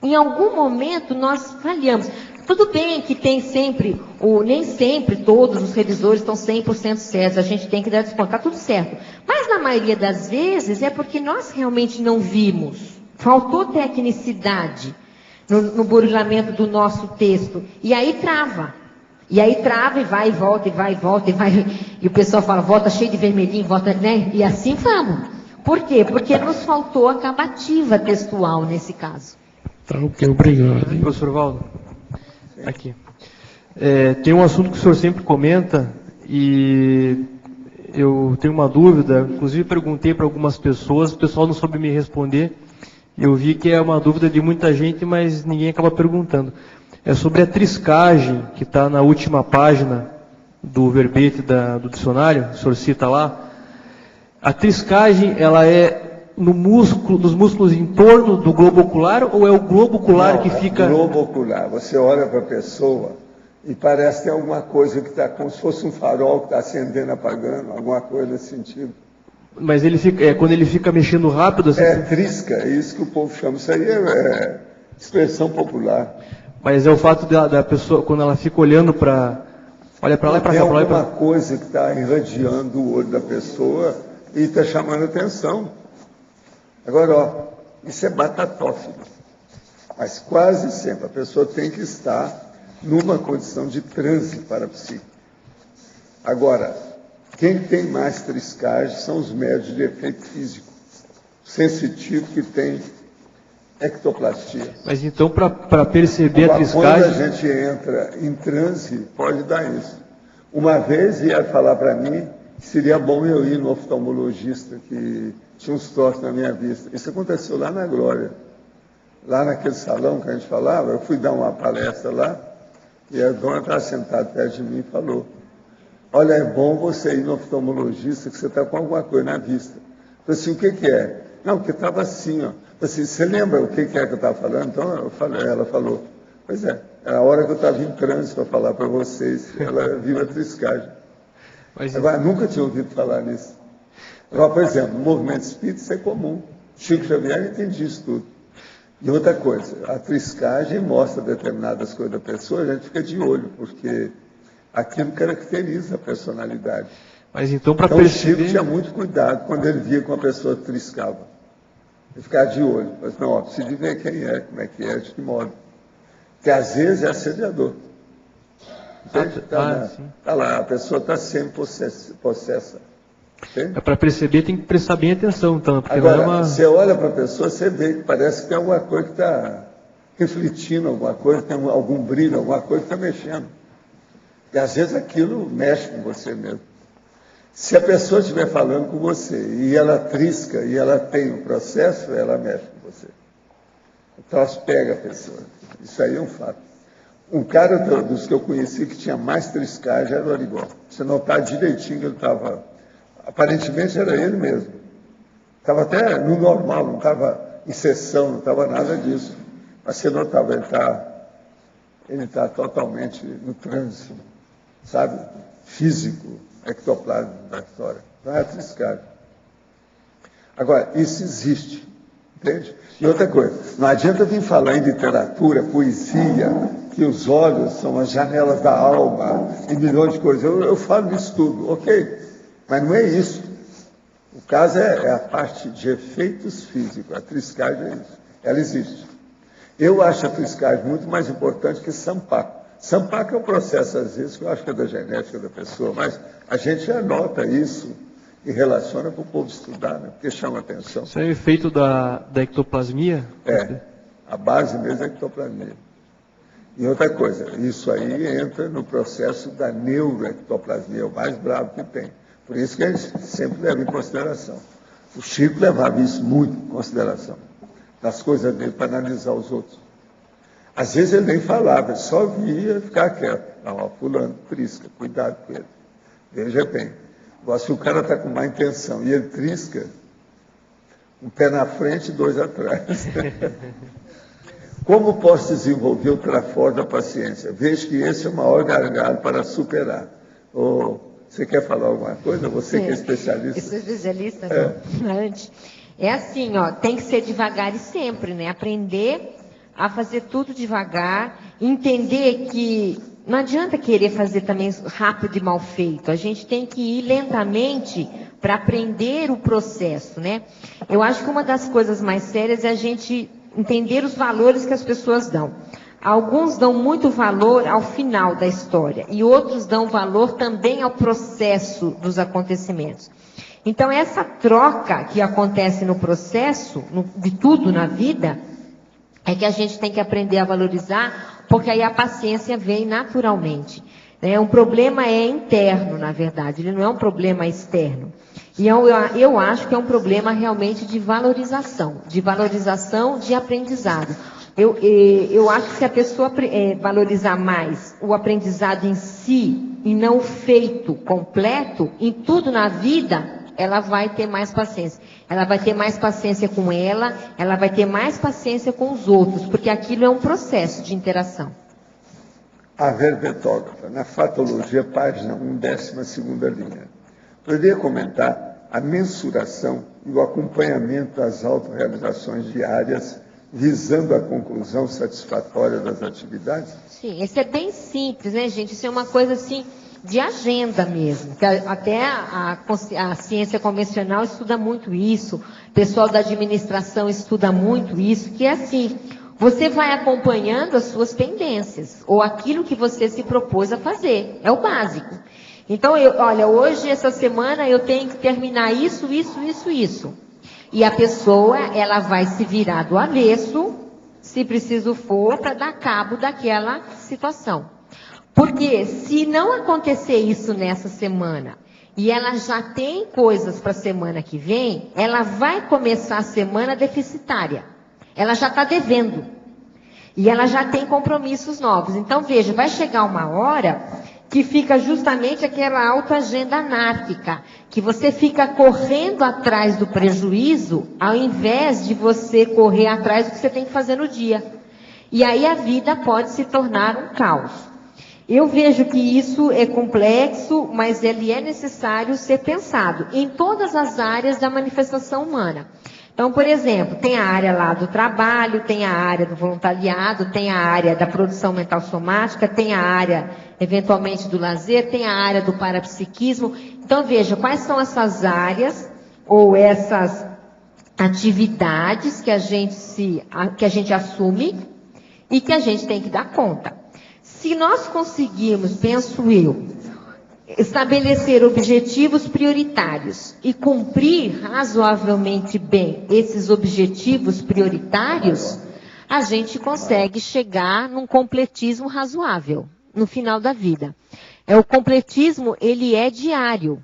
Em algum momento nós falhamos. Tudo bem que tem sempre, nem sempre todos os revisores estão 100% certos, a gente tem que dar desconto, está tudo certo. Mas na maioria das vezes é porque nós realmente não vimos. Faltou tecnicidade no burilamento do nosso texto. E aí trava. E aí trava e vai e volta, e vai e volta, e vai. E o pessoal fala, volta cheio de vermelhinho, volta, né? E assim vamos. Por quê? Porque nos faltou acabativa textual nesse caso. Tá, ok, obrigado. Hein? Professor Valdo, aqui. Tem um assunto que o senhor sempre comenta e eu tenho uma dúvida, inclusive perguntei para algumas pessoas, o pessoal não soube me responder. Eu vi que é uma dúvida de muita gente, mas ninguém acaba perguntando. É sobre a triscagem, que está na última página do verbete do dicionário, o senhor cita lá. A triscagem, ela é nos músculos em torno do globo ocular, ou é o globo ocular que fica... Não, é o globo ocular. Você olha para a pessoa e parece que tem alguma coisa que está como se fosse um farol que está acendendo, apagando, alguma coisa nesse sentido. Mas ele fica, quando ele fica mexendo rápido... Assim, trisca, é isso que o povo chama. Isso aí é expressão popular. Mas é o fato da pessoa, quando ela fica olhando para... Olha para lá e para cá. Tem alguma coisa que está irradiando o olho da pessoa e está chamando atenção. Agora, ó, isso é batatófilo. Mas quase sempre a pessoa tem que estar numa condição de transe parapsíquico. Agora, quem tem mais triscagem são os médios de efeito físico, sensitivo que tem ectoplastia. Mas então, para perceber a triscagem... Quando a gente entra em transe, pode dar isso. Uma vez ia falar para mim que seria bom eu ir no oftalmologista que tinha uns tortos na minha vista. Isso aconteceu lá na Glória. Lá naquele salão que a gente falava, eu fui dar uma palestra lá, e a dona estava sentada perto de mim e falou, olha, é bom você ir no oftalmologista, que você está com alguma coisa na vista. Eu falei assim, o que é? Não, porque estava assim, ó. Eu falei assim, você lembra o que é que eu estava falando? Então ela falou, pois é, era a hora que eu estava em trânsito para falar para vocês, ela viu a triscagem. Agora, nunca tinha ouvido falar nisso. Agora, por exemplo, no movimento espírita isso é comum. Chico Xavier entendia isso tudo. E outra coisa, a triscagem mostra determinadas coisas da pessoa, a gente fica de olho, porque aquilo caracteriza a personalidade. Mas então, para perceber... O Chico tinha muito cuidado quando ele via que uma pessoa triscava. Ele ficava de olho. Mas não, ó, precisa de ver quem é, como é que é, de que modo. Porque às vezes é assediador. Está lá, a pessoa está sempre possessa. Para perceber, tem que prestar bem atenção, então. Porque agora, não é uma... você olha para a pessoa, você vê que parece que tem alguma coisa que está refletindo, alguma coisa, tem algum brilho, alguma coisa que está mexendo. E às vezes aquilo mexe com você mesmo. Se a pessoa estiver falando com você e ela trisca e ela tem um processo, ela mexe com você. O troço pega a pessoa. Isso aí é um fato. Um cara dos que eu conheci que tinha mais triscagem era o Arigó. Você notar direitinho que ele estava... Aparentemente era ele mesmo. Estava até no normal, não estava em sessão, não estava nada disso. Mas você notava, ele está totalmente no trânsito, sabe? Físico, ectoplasma da história. Não é triscagem. Agora, isso existe, entende? E outra coisa, não adianta vir falar em literatura, poesia, que os olhos são as janelas da alma, e milhões de coisas. Eu falo isso tudo, ok? Mas não é isso. O caso é a parte de efeitos físicos. A triscagem é isso. Ela existe. Eu acho a triscagem muito mais importante que Sampaco. Sampaco é um processo, às vezes, que eu acho que é da genética da pessoa, mas a gente anota isso e relaciona para o povo estudar, né? Porque chama atenção. Isso é o efeito da ectoplasmia? É, a base mesmo é a ectoplasmia. E outra coisa, isso aí entra no processo da neuroectoplasmia, o mais bravo que tem. Por isso que a gente sempre leva em consideração. O Chico levava isso muito em consideração, nas coisas dele, para analisar os outros. Às vezes ele nem falava, ele só via ficar quieto. Não, fulano, trisca, cuidado com ele. Veja bem, se o cara está com má intenção e ele trisca, um pé na frente e dois atrás. Como posso desenvolver o trafor da paciência? Vejo que esse é o maior gargalo para superar. Você quer falar alguma coisa? Você que é especialista. Eu sou especialista, antes. É assim, tem que ser devagar e sempre, né? Aprender a fazer tudo devagar, entender que não adianta querer fazer também rápido e mal feito. A gente tem que ir lentamente para aprender o processo, né? Eu acho que uma das coisas mais sérias é a gente entender os valores que as pessoas dão. Alguns dão muito valor ao final da história e outros dão valor também ao processo dos acontecimentos. Então, essa troca que acontece no processo, de tudo na vida, é que a gente tem que aprender a valorizar, porque aí a paciência vem naturalmente. Um problema é interno, na verdade, ele não é um problema externo. E eu acho que é um problema realmente de valorização de aprendizado. Eu acho que se a pessoa valorizar mais o aprendizado em si e não o feito completo, em tudo na vida, ela vai ter mais paciência. Ela vai ter mais paciência com ela vai ter mais paciência com os outros, porque aquilo é um processo de interação. A verbetógrafa, na Fatologia, página 1, 12ª linha. Poderia comentar a mensuração e o acompanhamento das autorrealizações diárias visando a conclusão satisfatória das atividades? Sim, esse é bem simples, né, gente? Isso é uma coisa assim de agenda mesmo. Até a ciência convencional estuda muito isso, o pessoal da administração estuda muito isso, que é assim, você vai acompanhando as suas pendências, ou aquilo que você se propôs a fazer, é o básico. Então, olha, hoje, essa semana, eu tenho que terminar isso. E a pessoa, ela vai se virar do avesso, se preciso for, para dar cabo daquela situação. Porque se não acontecer isso nessa semana, e ela já tem coisas para a semana que vem, ela vai começar a semana deficitária. Ela já está devendo. E ela já tem compromissos novos. Então, veja, vai chegar uma hora que fica justamente aquela autoagenda anárquica, que você fica correndo atrás do prejuízo, ao invés de você correr atrás do que você tem que fazer no dia. E aí a vida pode se tornar um caos. Eu vejo que isso é complexo, mas ele é necessário ser pensado em todas as áreas da manifestação humana. Então, por exemplo, tem a área lá do trabalho, tem a área do voluntariado, tem a área da produção mental somática, tem a área, eventualmente, do lazer, tem a área do parapsiquismo. Então, veja, quais são essas áreas ou essas atividades que a gente assume e que a gente tem que dar conta. Se nós conseguirmos, penso eu, estabelecer objetivos prioritários e cumprir razoavelmente bem esses objetivos prioritários, a gente consegue chegar num completismo razoável no final da vida. O completismo, ele é diário.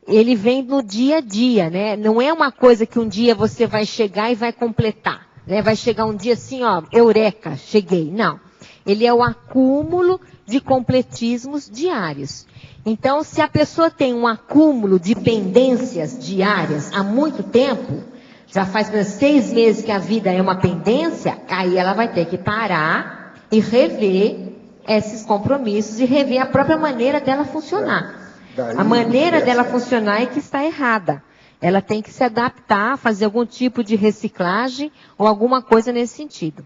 Ele vem no dia a dia, né? Não é uma coisa que um dia você vai chegar e vai completar, né? Vai chegar um dia assim, ó, eureka, cheguei. Não. Ele é o acúmulo de completismos diários. Então, se a pessoa tem um acúmulo de pendências diárias há muito tempo, já faz 6 meses que a vida é uma pendência, aí ela vai ter que parar e rever esses compromissos e rever a própria maneira dela funcionar. A maneira dela funcionar é que está errada. Ela tem que se adaptar, fazer algum tipo de reciclagem ou alguma coisa nesse sentido.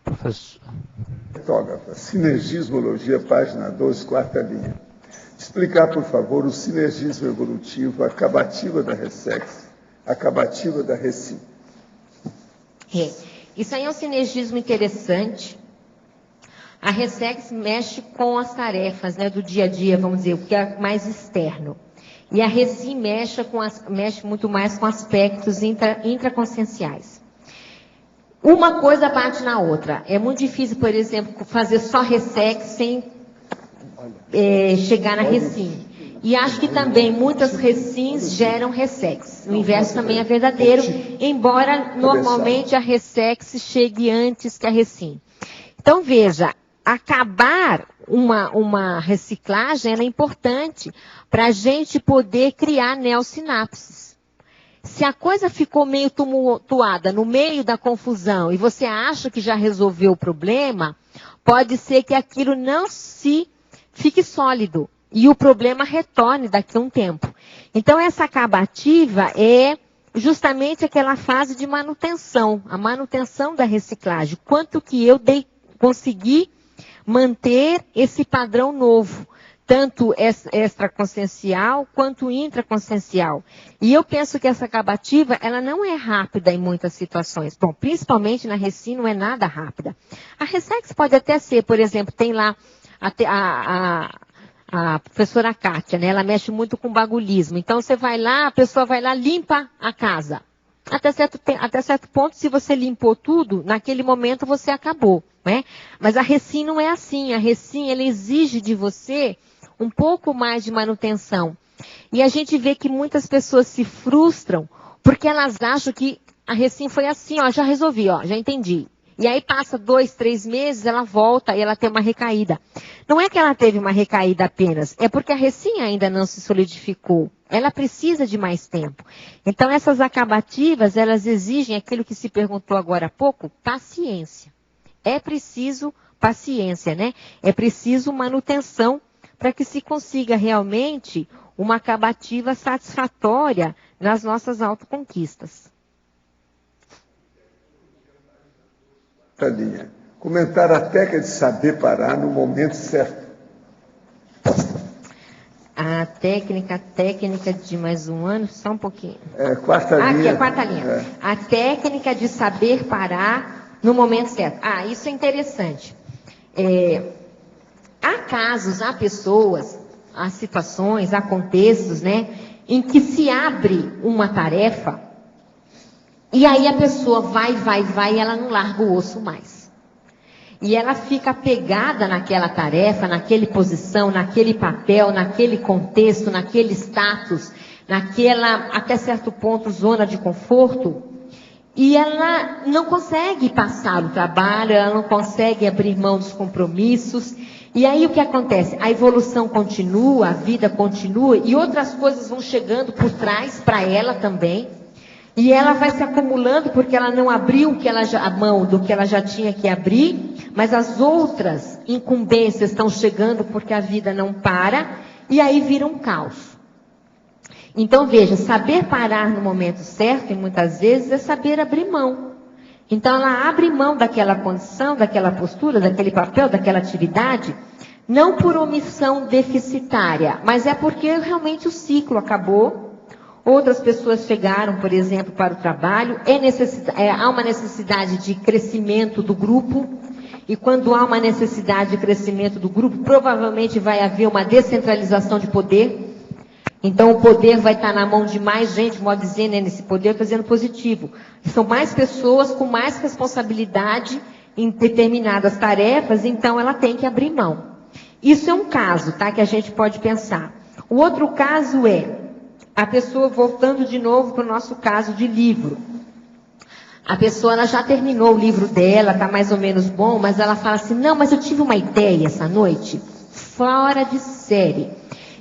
Professor. Sinergismologia, página 12, quarta linha. Explicar, por favor, o sinergismo evolutivo, a acabativa da Ressex, a acabativa da Recim. Isso aí é um sinergismo interessante. A Ressex mexe com as tarefas, né, do dia a dia, vamos dizer, o que é mais externo. E a Recim mexe muito mais com aspectos intraconscienciais. Uma coisa bate na outra. É muito difícil, por exemplo, fazer só Ressex sem chegar na Recim. E acho que também muitas Recins geram Ressex. O inverso também é verdadeiro, embora normalmente a Ressex chegue antes que a Recim. Então, veja, acabar uma reciclagem é importante para a gente poder criar neossinapses. Se a coisa ficou meio tumultuada no meio da confusão e você acha que já resolveu o problema, pode ser que aquilo não fique sólido e o problema retorne daqui a um tempo. Então, essa acabativa é justamente aquela fase de manutenção, a manutenção da reciclagem. Quanto que eu consegui manter esse padrão novo, tanto extraconsciencial quanto intraconsciencial. E eu penso que essa acabativa, ela não é rápida em muitas situações. Bom, principalmente na Recim não é nada rápida. A Ressex pode até ser, por exemplo, tem lá a professora Kátia, né? Ela mexe muito com bagulhismo. Então você vai lá, a pessoa vai lá, limpa a casa. Até certo ponto, se você limpou tudo, naquele momento você acabou, né? Mas a Recim não é assim. A Recim, ela exige de você um pouco mais de manutenção. E a gente vê que muitas pessoas se frustram porque elas acham que a Recim foi assim, ó, já resolvi, ó, já entendi. E aí passa 2, 3 meses, ela volta e ela tem uma recaída. Não é que ela teve uma recaída apenas, é porque a Recim ainda não se solidificou. Ela precisa de mais tempo. Então, essas acabativas, elas exigem aquilo que se perguntou agora há pouco, paciência. É preciso paciência, né? É preciso manutenção para que se consiga realmente uma acabativa satisfatória nas nossas autoconquistas. Linha. Comentar a técnica de saber parar no momento certo. A técnica de mais um ano, só um pouquinho. Quarta linha. Aqui, a quarta linha. A técnica de saber parar no momento certo. Isso é interessante. Há casos, há pessoas, há situações, há contextos, né, em que se abre uma tarefa e aí a pessoa vai e ela não larga o osso mais. E ela fica pegada naquela tarefa, naquela posição, naquele papel, naquele contexto, naquele status, naquela, até certo ponto, zona de conforto. E ela não consegue passar o trabalho, ela não consegue abrir mão dos compromissos. E aí o que acontece? A evolução continua, a vida continua e outras coisas vão chegando por trás para ela também. E ela vai se acumulando porque ela não abriu a mão do que ela já tinha que abrir, mas as outras incumbências estão chegando porque a vida não para, e aí vira um caos. Então veja, saber parar no momento certo, e muitas vezes, é saber abrir mão. Então ela abre mão daquela condição, daquela postura, daquele papel, daquela atividade, não por omissão deficitária, mas é porque realmente o ciclo acabou. Outras pessoas chegaram, por exemplo, para o trabalho. Há uma necessidade de crescimento do grupo. E quando há uma necessidade de crescimento do grupo, provavelmente vai haver uma descentralização de poder. Então o poder vai estar na mão de mais gente, modo de dizer, né, nesse poder, eu estou dizendo positivo. São mais pessoas com mais responsabilidade em determinadas tarefas, então ela tem que abrir mão. Isso é um caso, tá? Que a gente pode pensar. O outro caso é a pessoa, voltando de novo para o nosso caso de livro. A pessoa, ela já terminou o livro dela, está mais ou menos bom, mas ela fala assim, não, mas eu tive uma ideia essa noite, fora de série.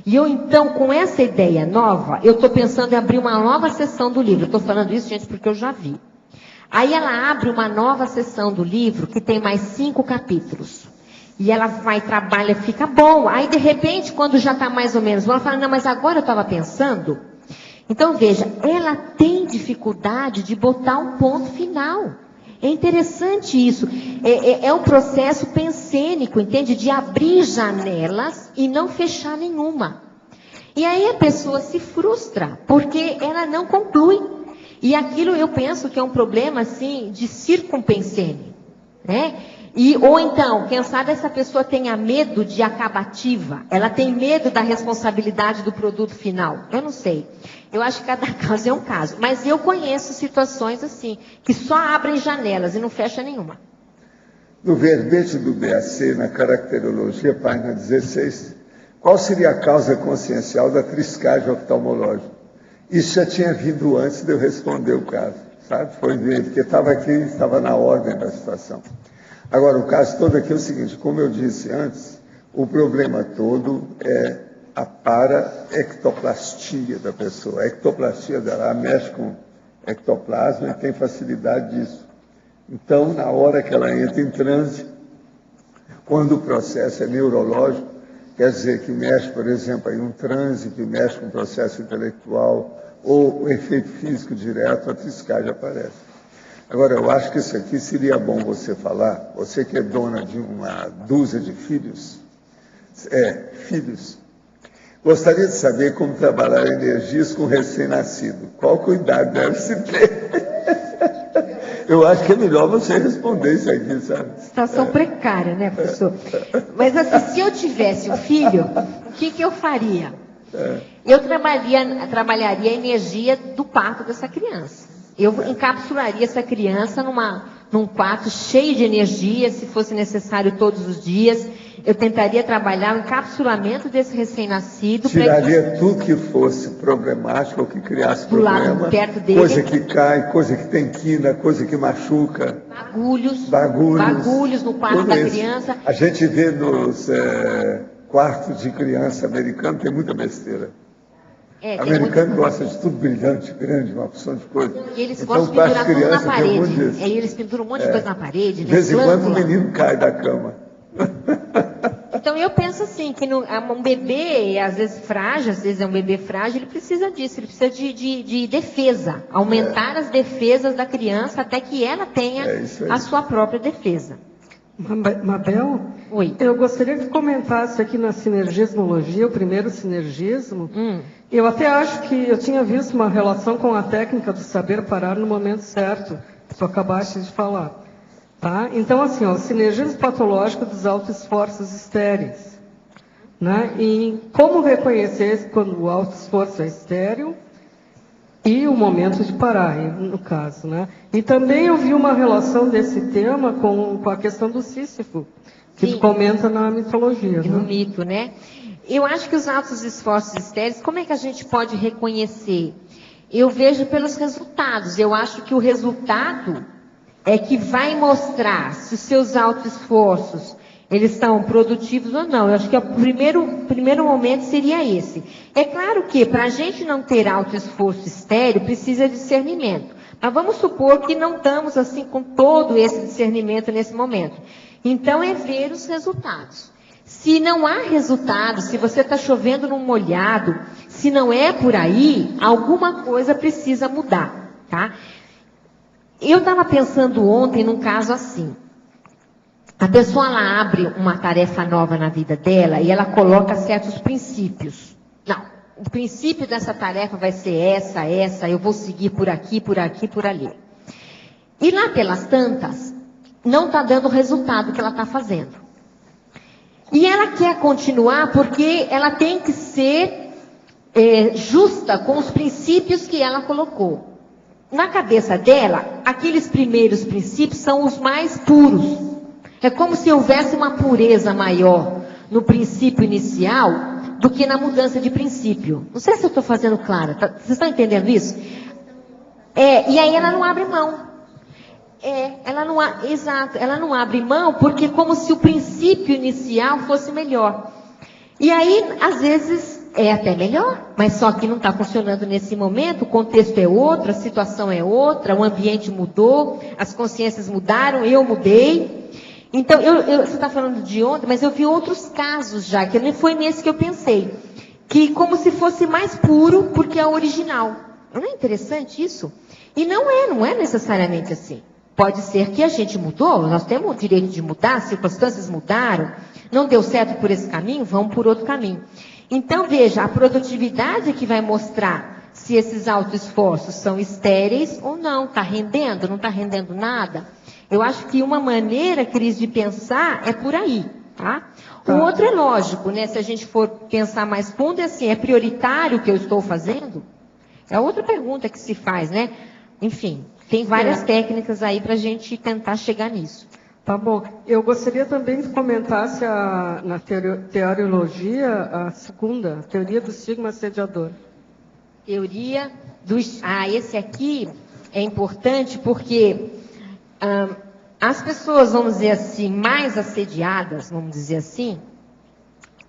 E eu, então, com essa ideia nova, eu estou pensando em abrir uma nova sessão do livro. Eu estou falando isso, gente, porque eu já vi. Aí ela abre uma nova sessão do livro, que tem mais 5 capítulos. E ela vai, trabalha, fica bom. Aí, de repente, quando já está mais ou menos bom, ela fala, não, mas agora eu estava pensando. Então, veja, ela tem dificuldade de botar um ponto final. É interessante isso. É um processo pensênico, entende? De abrir janelas e não fechar nenhuma. E aí a pessoa se frustra, porque ela não conclui. E aquilo eu penso que é um problema, assim, de circumpensene, né? Ou então, quem sabe essa pessoa tenha medo de acabativa. Ela tem medo da responsabilidade do produto final. Eu não sei. Eu acho que cada caso é um caso. Mas eu conheço situações assim, que só abrem janelas e não fecha nenhuma. No verbete do BAC, na caracterologia, página 16, qual seria a causa consciencial da triscagem oftalmológica? Isso já tinha vindo antes de eu responder o caso, sabe? Foi ver, porque estava aqui, estava na ordem da situação. Agora, o caso todo aqui é o seguinte, como eu disse antes, o problema todo é a para-ectoplastia da pessoa. A ectoplastia dela mexe com ectoplasma e tem facilidade disso. Então, na hora que ela entra em transe, quando o processo é neurológico, quer dizer que mexe, por exemplo, em um transe, que mexe com o processo intelectual, ou o efeito físico direto, a triscagem aparece. Agora, eu acho que isso aqui seria bom você falar, você que é dona de uma dúzia de filhos, filhos, gostaria de saber como trabalhar energias com recém-nascido. Qual cuidado deve-se ter? Eu acho que é melhor você responder isso aqui, sabe? Situação precária, né, professor? Mas assim, se eu tivesse um filho, o que eu faria? Eu trabalharia a energia do parto dessa criança. Eu encapsularia essa criança num quarto cheio de energia, se fosse necessário todos os dias. Eu tentaria trabalhar o encapsulamento desse recém-nascido. Tiraria tudo que fosse problemático ou que criasse problema. Perto dele. Coisa que cai, coisa que tem quina, coisa que machuca. Bagulhos no quarto da criança. A gente vê nos quartos de criança americano, tem muita besteira. Americano gosta de tudo brilhante, grande, uma opção de coisa. E eles gostam de pendurar tudo na parede. Eles penduram um monte de coisa na parede. De vez em quando o menino cai da cama. Então eu penso assim, que um bebê, às vezes frágil, às vezes é um bebê frágil, ele precisa disso, ele precisa de defesa. Aumentar as defesas da criança até que ela tenha a sua própria defesa. Mabel, oi. Eu gostaria que comentasse aqui na sinergismologia, o primeiro sinergismo. Eu até acho que eu tinha visto uma relação com a técnica do saber parar no momento certo, que tu acabaste de falar. Tá? Então, assim, o sinergismo patológico dos autoesforços estéreis. Né? E como reconhecer quando o autoesforço é estéril e o momento de parar, no caso. Né? E também eu vi uma relação desse tema com a questão do Sísifo, que tu comenta na mitologia. No mito, né? Eu acho que os altos esforços estéreis, como é que a gente pode reconhecer? Eu vejo pelos resultados. Eu acho que o resultado é que vai mostrar se os seus altos esforços eles estão produtivos ou não. Eu acho que o primeiro momento seria esse. É claro que para a gente não ter alto esforço estéreo, precisa de discernimento. Mas vamos supor que não estamos assim com todo esse discernimento nesse momento. Então é ver os resultados. Se não há resultado, se você está chovendo num molhado, se não é por aí, alguma coisa precisa mudar, tá? Eu estava pensando ontem num caso assim. A pessoa ela abre uma tarefa nova na vida dela e ela coloca certos princípios. Não, o princípio dessa tarefa vai ser essa, eu vou seguir por aqui, por ali. E lá pelas tantas, não está dando o resultado que ela está fazendo. E ela quer continuar porque ela tem que ser justa com os princípios que ela colocou. Na cabeça dela, aqueles primeiros princípios são os mais puros. É como se houvesse uma pureza maior no princípio inicial do que na mudança de princípio. Não sei se eu estou fazendo claro. Vocês estão entendendo isso? E aí ela não abre mão. Exato, ela não abre mão porque é como se o princípio inicial fosse melhor. E aí, às vezes, é até melhor, mas só que não está funcionando nesse momento, o contexto é outro, a situação é outra, o ambiente mudou, as consciências mudaram, eu mudei. Então, você está falando de ontem, mas eu vi outros casos já, que nem foi nesse que eu pensei, que como se fosse mais puro, porque é original. Não é interessante isso? E não é necessariamente assim. Pode ser que a gente mudou, nós temos o direito de mudar, as circunstâncias mudaram, não deu certo por esse caminho, vamos por outro caminho. Então, veja, a produtividade é que vai mostrar se esses autoesforços são estéreis ou não. Está rendendo? Não está rendendo nada? Eu acho que uma maneira, Cris, de pensar é por aí, tá? O outro é lógico, né? Se a gente for pensar mais fundo, é assim, é prioritário o que eu estou fazendo? É outra pergunta que se faz, né? Enfim, tem várias técnicas aí para a gente tentar chegar nisso. Tá bom. Eu gostaria também que comentasse na teoriologia, a segunda, teoria do sigma assediador. Teoria dos... esse aqui é importante porque as pessoas, vamos dizer assim, mais assediadas, vamos dizer assim,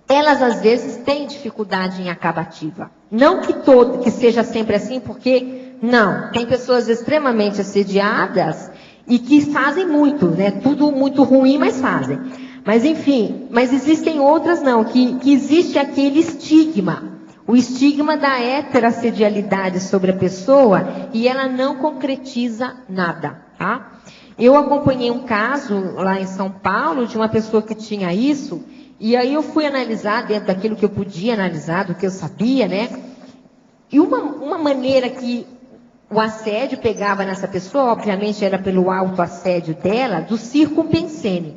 elas às vezes têm dificuldade em acabativa. Não que seja sempre assim, porque não. Tem pessoas extremamente assediadas e que fazem muito, né? Tudo muito ruim, mas fazem. Mas enfim, mas existem outras não, que existe aquele estigma. O estigma da heterassedialidade sobre a pessoa e ela não concretiza nada, tá? Eu acompanhei um caso lá em São Paulo de uma pessoa que tinha isso, e aí eu fui analisar dentro daquilo que eu podia analisar, do que eu sabia, né? E uma maneira que o assédio pegava nessa pessoa, obviamente era pelo autoassédio dela, do circunpensene.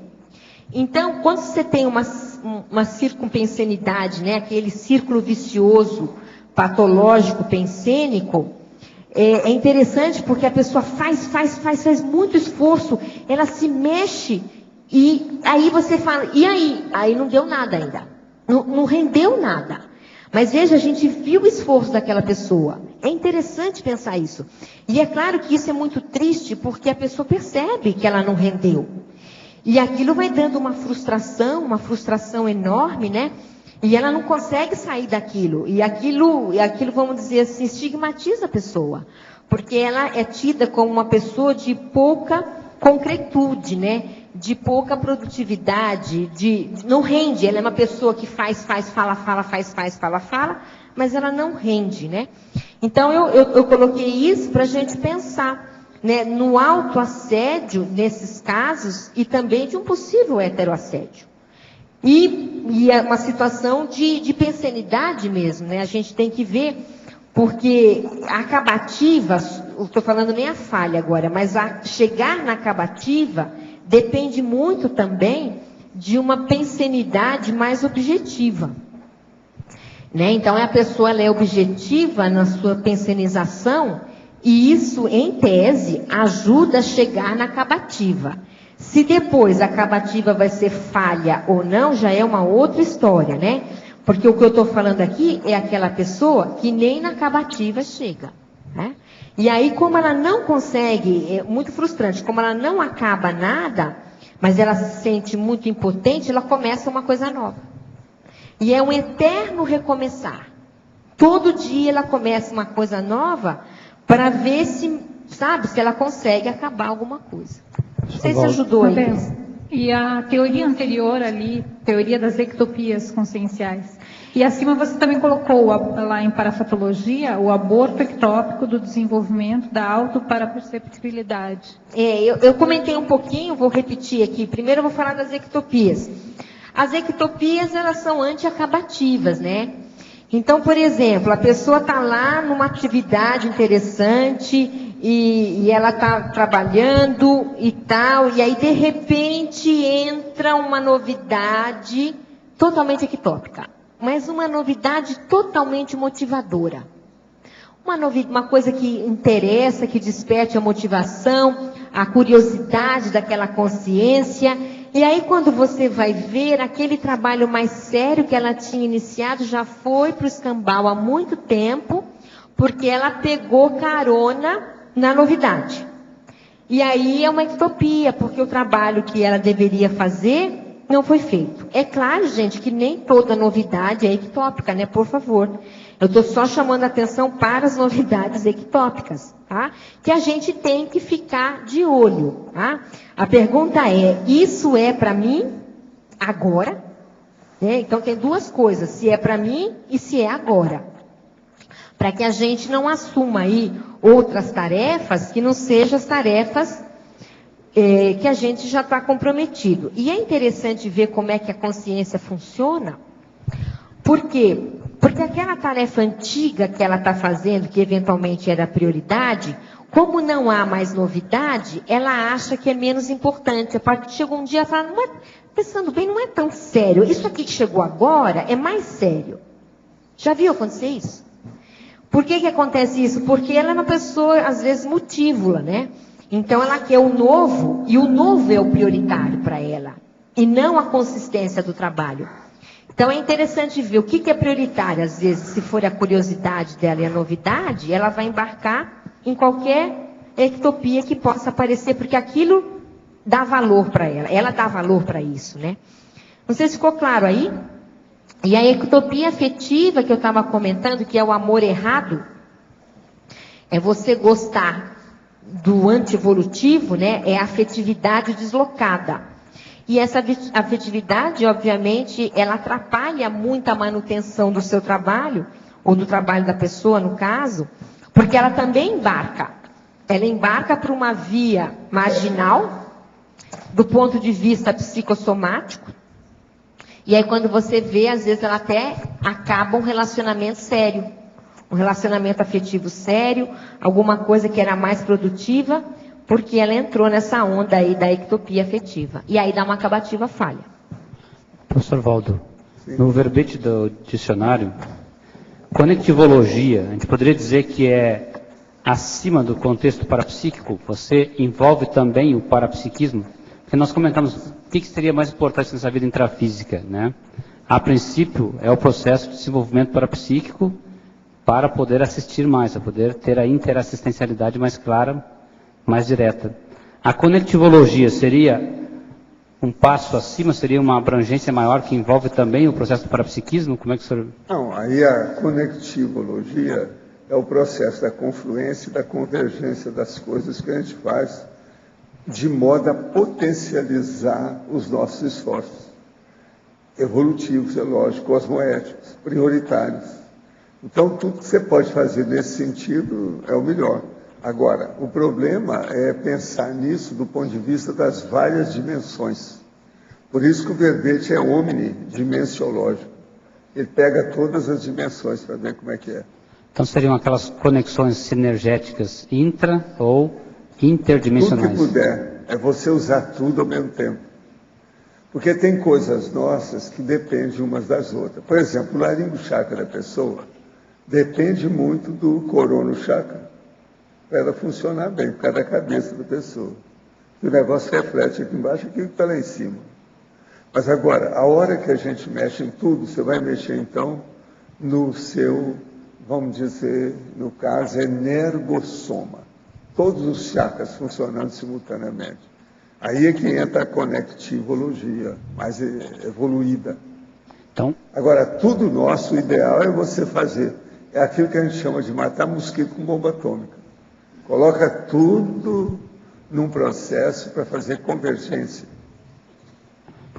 Então, quando você tem uma circumpensenidade, né, aquele círculo vicioso, patológico, pensênico, é interessante porque a pessoa faz muito esforço, ela se mexe, e aí você fala, e aí? Aí não deu nada ainda. Não rendeu nada. Mas veja, a gente viu o esforço daquela pessoa. É interessante pensar isso. E é claro que isso é muito triste, porque a pessoa percebe que ela não rendeu. E aquilo vai dando uma frustração enorme, né? E ela não consegue sair daquilo. E aquilo, vamos dizer assim, estigmatiza a pessoa. Porque ela é tida como uma pessoa de pouca concretude, né? De pouca produtividade, não rende. Ela é uma pessoa que faz, fala, mas ela não rende, né? Então, eu coloquei isso para a gente pensar, né, no autoassédio, nesses casos, e também de um possível heteroassédio. E é uma situação de pensenidade mesmo, né? A gente tem que ver, porque a acabativa, eu estou falando nem a falha agora, mas chegar na acabativa depende muito também de uma pensenidade mais objetiva. Né? Então, a pessoa ela é objetiva na sua pensenização, e isso, em tese, ajuda a chegar na acabativa. Se depois a acabativa vai ser falha ou não, já é uma outra história, né? Porque o que eu estou falando aqui é aquela pessoa que nem na acabativa chega, né? E aí, como ela não consegue, é muito frustrante, como ela não acaba nada, mas ela se sente muito impotente, ela começa uma coisa nova. E é um eterno recomeçar. Todo dia ela começa uma coisa nova para ver se ela consegue acabar alguma coisa. Não sei se ajudou aí. E a teoria anterior ali, teoria das ectopias conscienciais. E acima você também colocou lá em parafatologia o aborto ectópico do desenvolvimento da autoparaperceptibilidade. Eu comentei um pouquinho, vou repetir aqui. Primeiro eu vou falar das ectopias. As ectopias, elas são anti-acabativas, né? Então, por exemplo, a pessoa está lá numa atividade interessante e ela está trabalhando e tal, e aí de repente entra uma novidade totalmente ectópica, mas uma novidade totalmente motivadora. Uma coisa que interessa, que desperte a motivação, a curiosidade daquela consciência, E aí, quando você vai ver, aquele trabalho mais sério que ela tinha iniciado já foi para o escambau há muito tempo, porque ela pegou carona na novidade. E aí é uma ectopia, porque o trabalho que ela deveria fazer não foi feito. É claro, gente, que nem toda novidade é ectópica, né? Por favor. Eu estou só chamando a atenção para as novidades ectópicas, tá? Que a gente tem que ficar de olho, tá? A pergunta é, isso é para mim agora? Né? Então tem duas coisas, se é para mim e se é agora. Para que a gente não assuma aí outras tarefas que não sejam as tarefas que a gente já está comprometido. E é interessante ver como é que a consciência funciona. Por quê? Porque aquela tarefa antiga que ela está fazendo, que eventualmente era prioridade, como não há mais novidade, ela acha que é menos importante. A partir que chegou um dia, ela fala, não é, pensando bem, não é tão sério. Isso aqui que chegou agora é mais sério. Já viu acontecer isso? Por que acontece isso? Porque ela é uma pessoa, às vezes, motívola, né? Então, ela quer o novo, e o novo é o prioritário para ela, e não a consistência do trabalho. Então, é interessante ver o que é prioritário. Às vezes, se for a curiosidade dela e a novidade, ela vai embarcar em qualquer ectopia que possa aparecer, porque aquilo dá valor para ela. Ela dá valor para isso, né? Não sei se ficou claro aí. E a ectopia afetiva que eu estava comentando, que é o amor errado, é você gostar do antievolutivo, né? É a afetividade deslocada. E essa afetividade, obviamente, ela atrapalha muito a manutenção do seu trabalho, ou do trabalho da pessoa, no caso, porque ela também embarca. Ela embarca para uma via marginal, do ponto de vista psicossomático, e aí quando você vê, às vezes ela até acaba um relacionamento sério, um relacionamento afetivo sério, alguma coisa que era mais produtiva, porque ela entrou nessa onda aí da ectopia afetiva. E aí dá uma acabativa falha. Professor Valdo, no verbete do dicionário, conectivologia, a gente poderia dizer que é acima do contexto parapsíquico? Você envolve também o parapsiquismo? Porque nós comentamos o que seria mais importante nessa vida intrafísica, né? A princípio, é o processo de desenvolvimento parapsíquico para poder assistir mais, para poder ter a interassistencialidade mais clara, mais direta. A conectivologia seria um passo acima, seria uma abrangência maior que envolve também o processo do parapsiquismo? Como é que o senhor... Não, aí a conectivologia é o processo da confluência e da convergência das coisas que a gente faz de modo a potencializar os nossos esforços evolutivos, é lógico, cosmoéticos, prioritários. Então, tudo que você pode fazer nesse sentido é o melhor. Agora, o problema é pensar nisso do ponto de vista das várias dimensões. Por isso que o verbete é omnidimensiológico. Ele pega todas as dimensões para ver como é que é. Então, seriam aquelas conexões sinergéticas intra ou interdimensionais? Tudo que puder, é você usar tudo ao mesmo tempo. Porque tem coisas nossas que dependem umas das outras. Por exemplo, o laringo chakra da pessoa depende muito do corono chakra para ela funcionar bem, por causa da cabeça da pessoa. E o negócio reflete aqui embaixo aquilo que está lá em cima. Mas agora, a hora que a gente mexe em tudo, você vai mexer então no seu, vamos dizer, no caso, energossoma. Todos os chakras funcionando simultaneamente. Aí é que entra a conectivologia, mais evoluída. Então, agora, tudo nosso, o ideal é você fazer. É aquilo que a gente chama de matar mosquito com bomba atômica. Coloca tudo num processo para fazer convergência.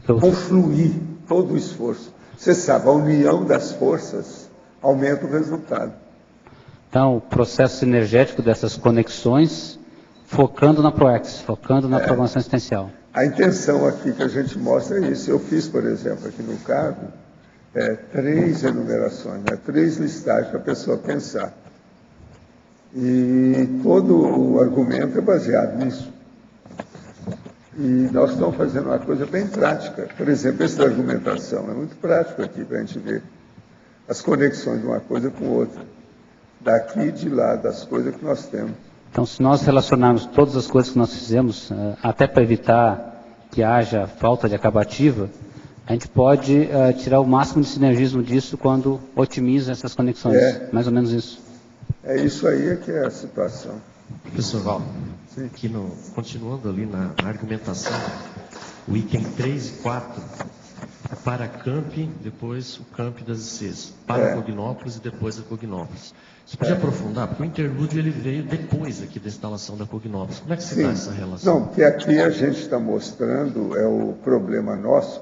Confluir todo o esforço. Você sabe, a união das forças aumenta o resultado. Então, o processo sinergético dessas conexões, focando na ProEx, focando na programação existencial. A intenção aqui que a gente mostra é isso. Eu fiz, por exemplo, aqui no cargo, 3 enumerações, 3 listagens para a pessoa pensar. E todo o argumento é baseado nisso. E nós estamos fazendo uma coisa bem prática. Por exemplo, essa argumentação é muito prático aqui para a gente ver as conexões de uma coisa com outra. Daqui e de lá, das coisas que nós temos. Então, se nós relacionarmos todas as coisas que nós fizemos, até para evitar que haja falta de acabativa, a gente pode tirar o máximo de sinergismo disso quando otimiza essas conexões. Mais ou menos isso. É isso aí que é a situação. Professor Valdo, continuando ali na argumentação, o item 3 e 4, para camp, depois o camp das ICs, para Cognópolis e depois a Cognópolis. Você podia aprofundar? Porque o interlúdio ele veio depois aqui da instalação da Cognópolis. Como é que se dá essa relação? Não, porque aqui a gente está mostrando o problema nosso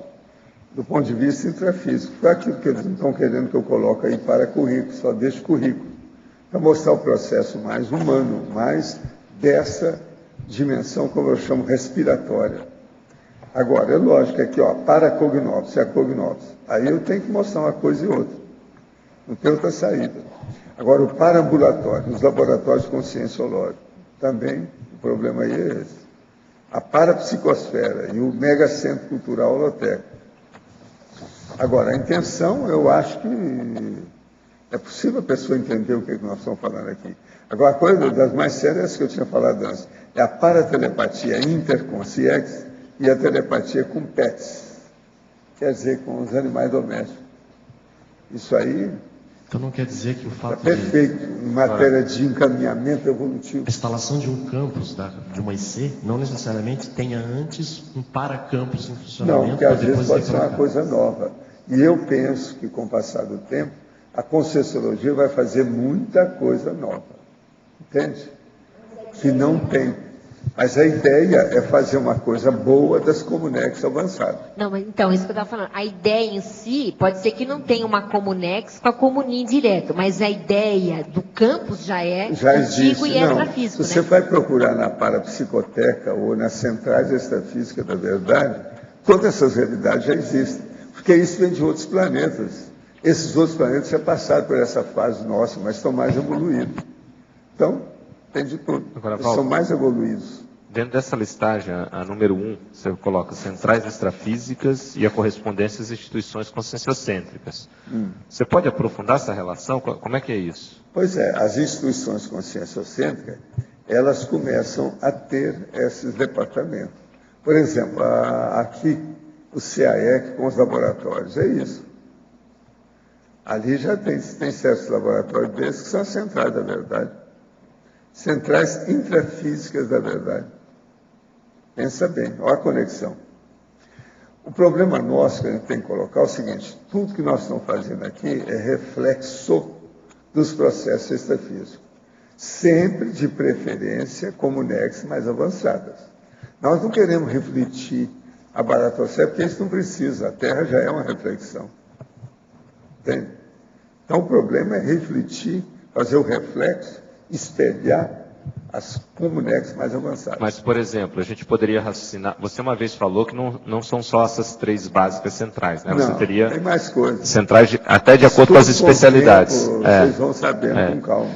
do ponto de vista intrafísico. Foi aquilo que eles não estão querendo que eu coloque aí para currículo, só deixo currículo. Para mostrar o processo mais humano, mais dessa dimensão, como eu chamo, respiratória. Agora, é lógico que aqui, para a Cognópolis, a Cognópolis. Aí eu tenho que mostrar uma coisa e outra. Não tem outra saída. Agora, o paraambulatório, os laboratórios de consciência hológica, também, o problema aí é esse. A parapsicosfera e o megacentro cultural holoteca. Agora, a intenção, eu acho que é possível a pessoa entender o que nós estamos falando aqui. Agora, a coisa das mais sérias que eu tinha falado antes, é a paratelepatia interconsciex e a telepatia com pets, quer dizer, com os animais domésticos. Isso aí... Então não quer dizer que o fato perfeito, em matéria de encaminhamento evolutivo. A instalação de um campus, de uma IC, não necessariamente tenha antes um paracampus em funcionamento. Não, porque às vezes pode ser uma coisa nova. E eu penso que com o passar do tempo, a Conscienciologia vai fazer muita coisa nova. Entende? Que não tem. Mas a ideia é fazer uma coisa boa das Comunex avançadas. Não, mas então, isso que eu estava falando. A ideia em si, pode ser que não tenha uma Comunex com a Comunim direto, mas a ideia do campus já antigo e extrafísico. Se você vai procurar na parapsicoteca ou nas centrais extrafísicas da verdade, todas essas realidades já existem. Porque isso vem de outros planetas. Esses outros planetas já passaram por essa fase nossa, mas estão mais evoluídos. Então, tem de tudo. Agora, eles são mais evoluídos. Dentro dessa listagem, a número 1, você coloca centrais extrafísicas e a correspondência às instituições conscienciocêntricas. Você pode aprofundar essa relação? Como é que é isso? Pois é, as instituições conscienciocêntricas, elas começam a ter esses departamentos. Por exemplo, aqui, o CAEC com os laboratórios, é isso. Ali já tem certos laboratórios desses que são as centrais da verdade. Centrais intrafísicas da verdade. Pensa bem, olha a conexão. O problema nosso que a gente tem que colocar é o seguinte: tudo que nós estamos fazendo aqui é reflexo dos processos extrafísicos. Sempre, de preferência, comunex mais avançadas. Nós não queremos refletir a baratosfera, porque isso não precisa. A Terra já é uma reflexão. Entende? Então, o problema é refletir, fazer o reflexo, espelhar as comunex mais avançadas. Mas, por exemplo, a gente poderia raciocinar... Você uma vez falou que não são só essas 3 básicas centrais, né? Você teria tem mais coisas. Centrais até de acordo com as especialidades. Vocês vão sabendo com calma.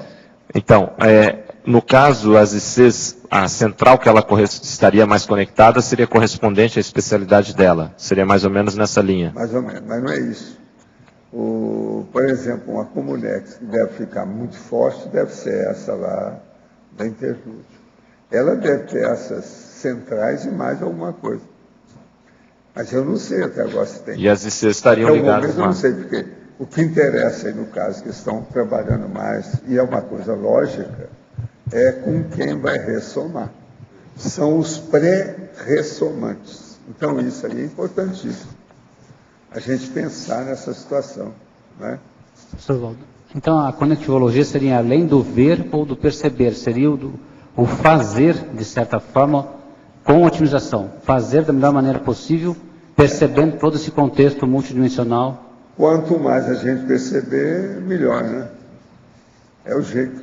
Então, no caso, as ICs, a central que ela estaria mais conectada seria correspondente à especialidade dela. Seria mais ou menos nessa linha. Mais ou menos, mas não é isso. Por exemplo, uma comunex que deve ficar muito forte deve ser essa lá da interlúdio. Ela deve ter essas centrais e mais alguma coisa. Mas eu não sei até agora se tem. E as ICs estariam ligadas lá? Eu não sei, porque o que interessa aí no caso, que estão trabalhando mais, e é uma coisa lógica, é com quem vai ressomar. São os pré-ressomantes. Então isso aí é importantíssimo. A gente pensar nessa situação, né? Professor Valdo, então a conectivologia seria além do ver ou do perceber, seria o fazer, de certa forma, com otimização. Fazer da melhor maneira possível, percebendo todo esse contexto multidimensional. Quanto mais a gente perceber, melhor, né? É o jeito.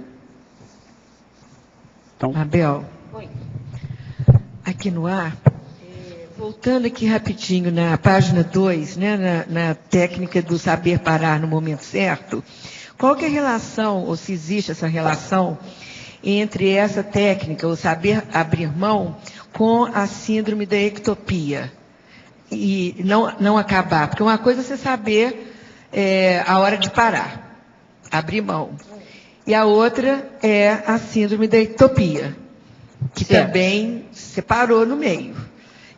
Então... Abel, aqui no ar... Voltando aqui rapidinho na página 2, né, na técnica do saber parar no momento certo, qual que é a relação, ou se existe essa relação, entre essa técnica, o saber abrir mão, com a síndrome da ectopia? E não acabar, porque uma coisa é você saber a hora de parar, abrir mão. E a outra é a síndrome da ectopia, que também separou no meio.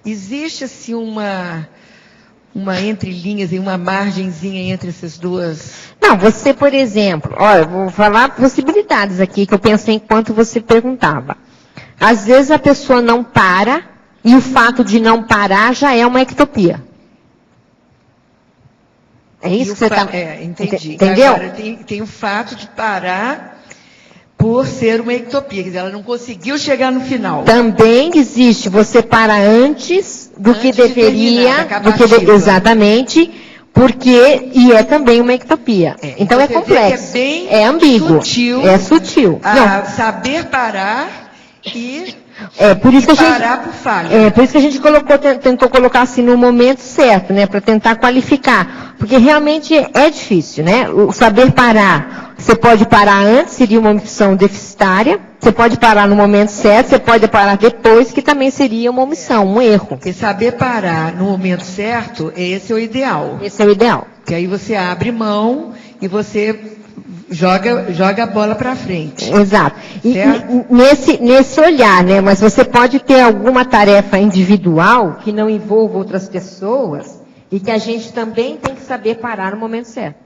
Existe, assim, uma entrelinhas, uma margenzinha entre essas duas? Não, você, por exemplo, olha, vou falar possibilidades aqui que eu pensei enquanto você perguntava. Às vezes a pessoa não para, e o fato de não parar já é uma ectopia. É isso que você está... Entendi. Entendeu? Agora, tem o fato de parar por ser uma ectopia, quer dizer, ela não conseguiu chegar no final. Também existe, você para antes do que deveria, exatamente, porque, e é também uma ectopia. Então é complexo, é ambíguo, é sutil. Saber parar e por isso que parar por falha. Por isso que a gente tentou colocar assim no momento certo, né, para tentar qualificar, porque realmente é difícil, né? O saber parar, você pode parar antes, seria uma omissão deficitária, você pode parar no momento certo, você pode parar depois, que também seria uma omissão, um erro. Porque saber parar no momento certo, esse é o ideal. Esse é o ideal. Que aí você abre mão e você joga a bola para frente. Exato. E nesse olhar, né? Mas você pode ter alguma tarefa individual que não envolva outras pessoas e que a gente também tem que saber parar no momento certo.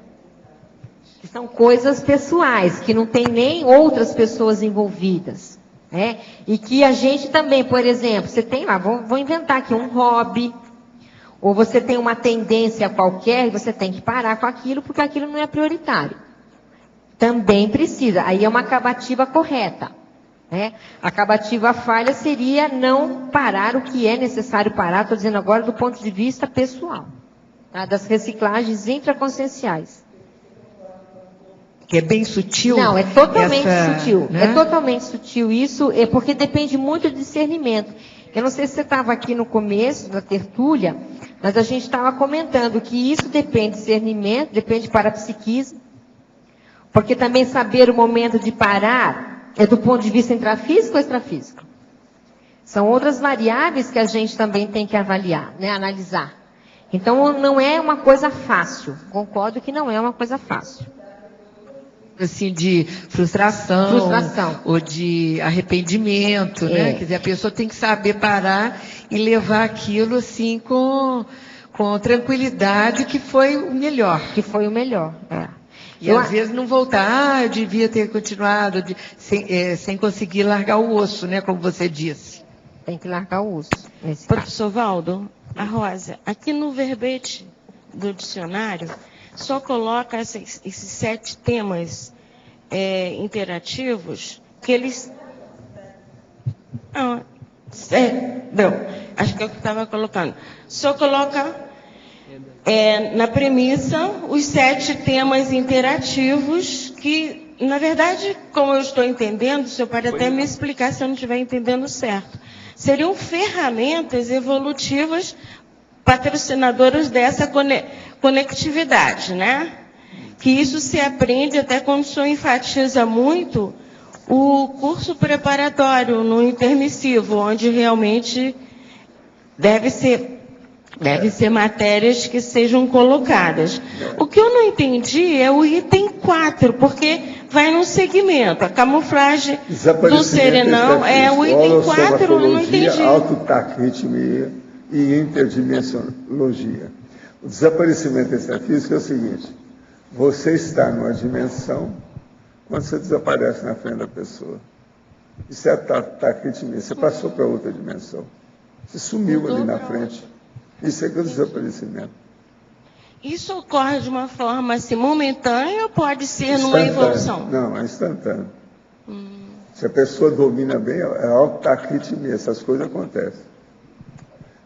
Que são coisas pessoais, que não tem nem outras pessoas envolvidas. Né? E que a gente também, por exemplo, você tem lá, vou inventar aqui um hobby, ou você tem uma tendência qualquer e você tem que parar com aquilo porque aquilo não é prioritário. Também precisa. Aí é uma acabativa correta. Né? A acabativa falha seria não parar o que é necessário parar, estou dizendo agora do ponto de vista pessoal. Tá? Das reciclagens intraconscienciais. Que é bem sutil? Não, é totalmente sutil. Né? É totalmente sutil isso, porque depende muito do discernimento. Eu não sei se você estava aqui no começo da tertúlia, mas a gente estava comentando que isso depende de discernimento, depende de parapsiquismo, porque também saber o momento de parar é do ponto de vista intrafísico ou extrafísico. São outras variáveis que a gente também tem que avaliar, né, analisar. Então não é uma coisa fácil, concordo que não é uma coisa fácil. Assim, de frustração. Ou de arrependimento, né? Quer dizer, a pessoa tem que saber parar e levar aquilo assim com tranquilidade, que foi o melhor. Que foi o melhor, E às vezes não voltar, eu devia ter continuado, sem conseguir largar o osso, né? Como você disse. Tem que largar o osso. Professor Valdo, a Rosa, aqui no verbete do dicionário, só coloca esses 7 temas interativos que eles... Não, acho que é o que estava colocando. Só coloca na premissa os 7 temas interativos que, na verdade, como eu estou entendendo, o senhor pode até me explicar se eu não estiver entendendo certo, seriam ferramentas evolutivas patrocinadoras dessa conectividade, né? Que isso se aprende até quando o senhor enfatiza muito o curso preparatório no intermissivo, onde realmente deve ser matérias que sejam colocadas. O que eu não entendi é o item 4, porque vai no segmento, a camuflagem do serenão, o item 4, eu não entendi. Autotaquitmia e interdimensiologia. O desaparecimento extrafísico é o seguinte: você está numa dimensão quando você desaparece na frente da pessoa. Isso é taquitmia, você passou para outra dimensão. Você sumiu ali na frente. Isso é que é o desaparecimento. Isso ocorre de uma forma assim, momentânea ou pode ser numa evolução? Não, é instantâneo. Se a pessoa domina bem, é autotaquitmia, essas coisas acontecem.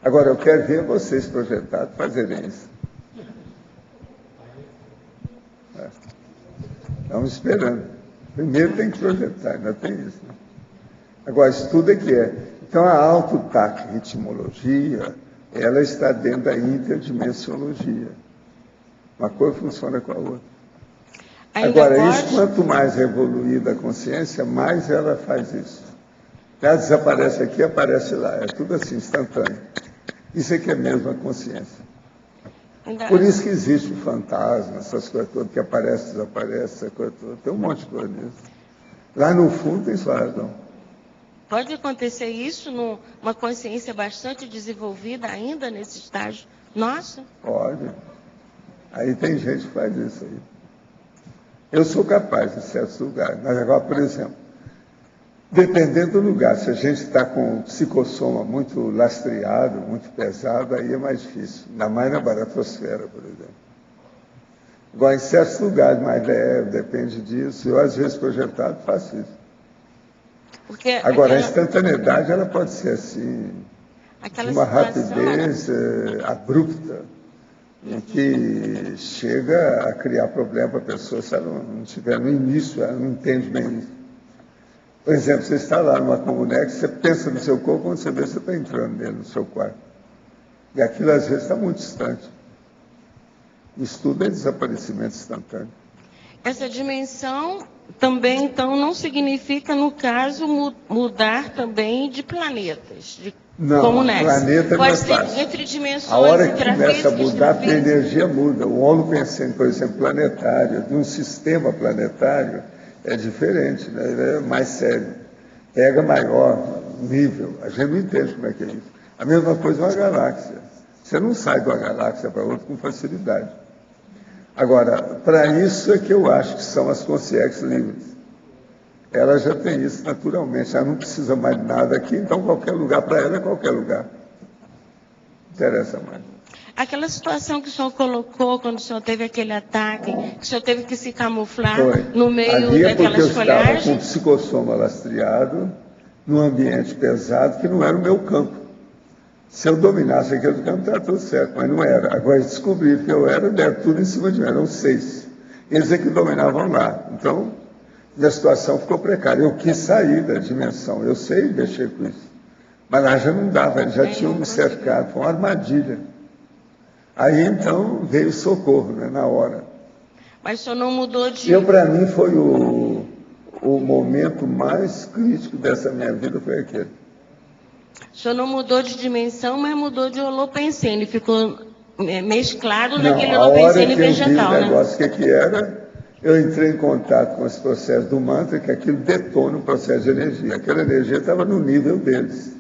Agora, eu quero ver vocês projetados fazerem isso. Estamos esperando. Primeiro tem que projetar, ainda tem isso. Né? Agora, estudo é que é. Então, a autotaquitmologia, ela está dentro da interdimensiologia. Uma coisa funciona com a outra. Agora, isso, quanto mais evoluída a consciência, mais ela faz isso. Ela desaparece aqui, aparece lá. É tudo assim, instantâneo. Isso é que é mesmo a consciência. Por isso que existe o fantasma, essas coisas todas, que aparece, desaparece, essa coisa toda. Tem um monte de coisa nisso. Lá no fundo tem sua razão. Pode acontecer isso numa consciência bastante desenvolvida ainda nesse estágio? Nossa. Pode. Aí tem gente que faz isso aí. Eu sou capaz em certos lugares, mas agora, por exemplo, dependendo do lugar, se a gente está com um psicossoma muito lastreado, muito pesado, aí é mais difícil, ainda mais na baratosfera, por exemplo. Agora, em certos lugares mais leve, depende disso, eu às vezes projetado faço isso. Porque agora, a instantaneidade, ela pode ser assim, de uma rapidez abrupta, em que chega a criar problema para a pessoa, se ela não estiver no início, ela não entende bem isso. Por exemplo, você está lá numa comunex, você pensa no seu corpo, quando você vê, você está entrando dentro do seu quarto. E aquilo, às vezes, está muito distante. Isso tudo é desaparecimento instantâneo. Essa dimensão também, então, não significa, no caso, mudar também de planetas, de comunex. Planeta pode não é ser fácil. entre dimensões a hora que começa a mudar, intrafísicas. a energia muda. O holopensene, por exemplo, planetário, de um sistema planetário, é diferente, né? Ele é mais sério. Pega maior nível. A gente não entende como é que é isso. A mesma coisa é uma galáxia. Você não sai de uma galáxia para outra com facilidade. Agora, para isso é que eu acho que são as consciências livres. Ela já tem isso naturalmente. Ela não precisa mais de nada aqui, então qualquer lugar para ela é qualquer lugar. Não interessa mais. Aquela situação que o senhor colocou quando o senhor teve aquele ataque, que o senhor teve que se camuflar no meio Ali é daquelas porque eu estava com folhagens. um psicossoma lastreado, num ambiente pesado, que não era o meu campo. Se eu dominasse aquele campo, estava tudo certo, mas não era. Agora eles descobriram que eu era, deram tudo em cima de mim, eram 6. Eles é que dominavam lá. Então, minha situação ficou precária. Eu quis sair da dimensão, eu sei mexer com isso. Mas lá já não dava, eles já tinham me cercado, foi uma armadilha. Aí, então, veio o socorro, né, na hora. Mas o senhor não mudou de... Para mim, foi o momento mais crítico dessa minha vida, foi aquele. O senhor não mudou de dimensão, mas mudou de holopensene. Ficou mesclado Não, naquele a hora holopensene que eu vi vegetal, o né? negócio, que era, eu entrei em contato com esse processo do mantra, que aquilo detona o processo de energia. Aquela energia estava no nível deles.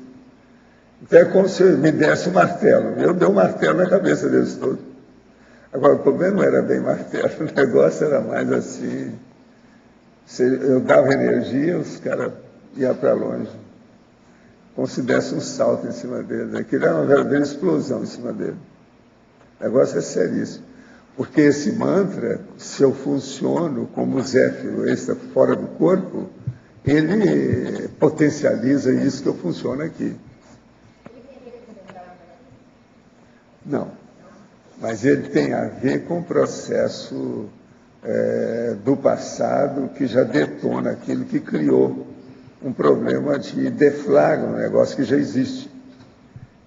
Então é como se me desse um martelo. Eu dei um martelo na cabeça deles todos. Agora, o problema não era bem martelo, o negócio era mais assim. Eu dava energia, os caras iam para longe. Como se desse um salto em cima deles. Aquilo era uma verdadeira explosão em cima deles. O negócio é seríssimo. Porque esse mantra, se eu funciono como Zéfiro extra fora do corpo, ele potencializa isso que eu funciono aqui. Não. Mas ele tem a ver com o processo do passado que já detona aquilo que criou um problema de deflagra, um negócio que já existe.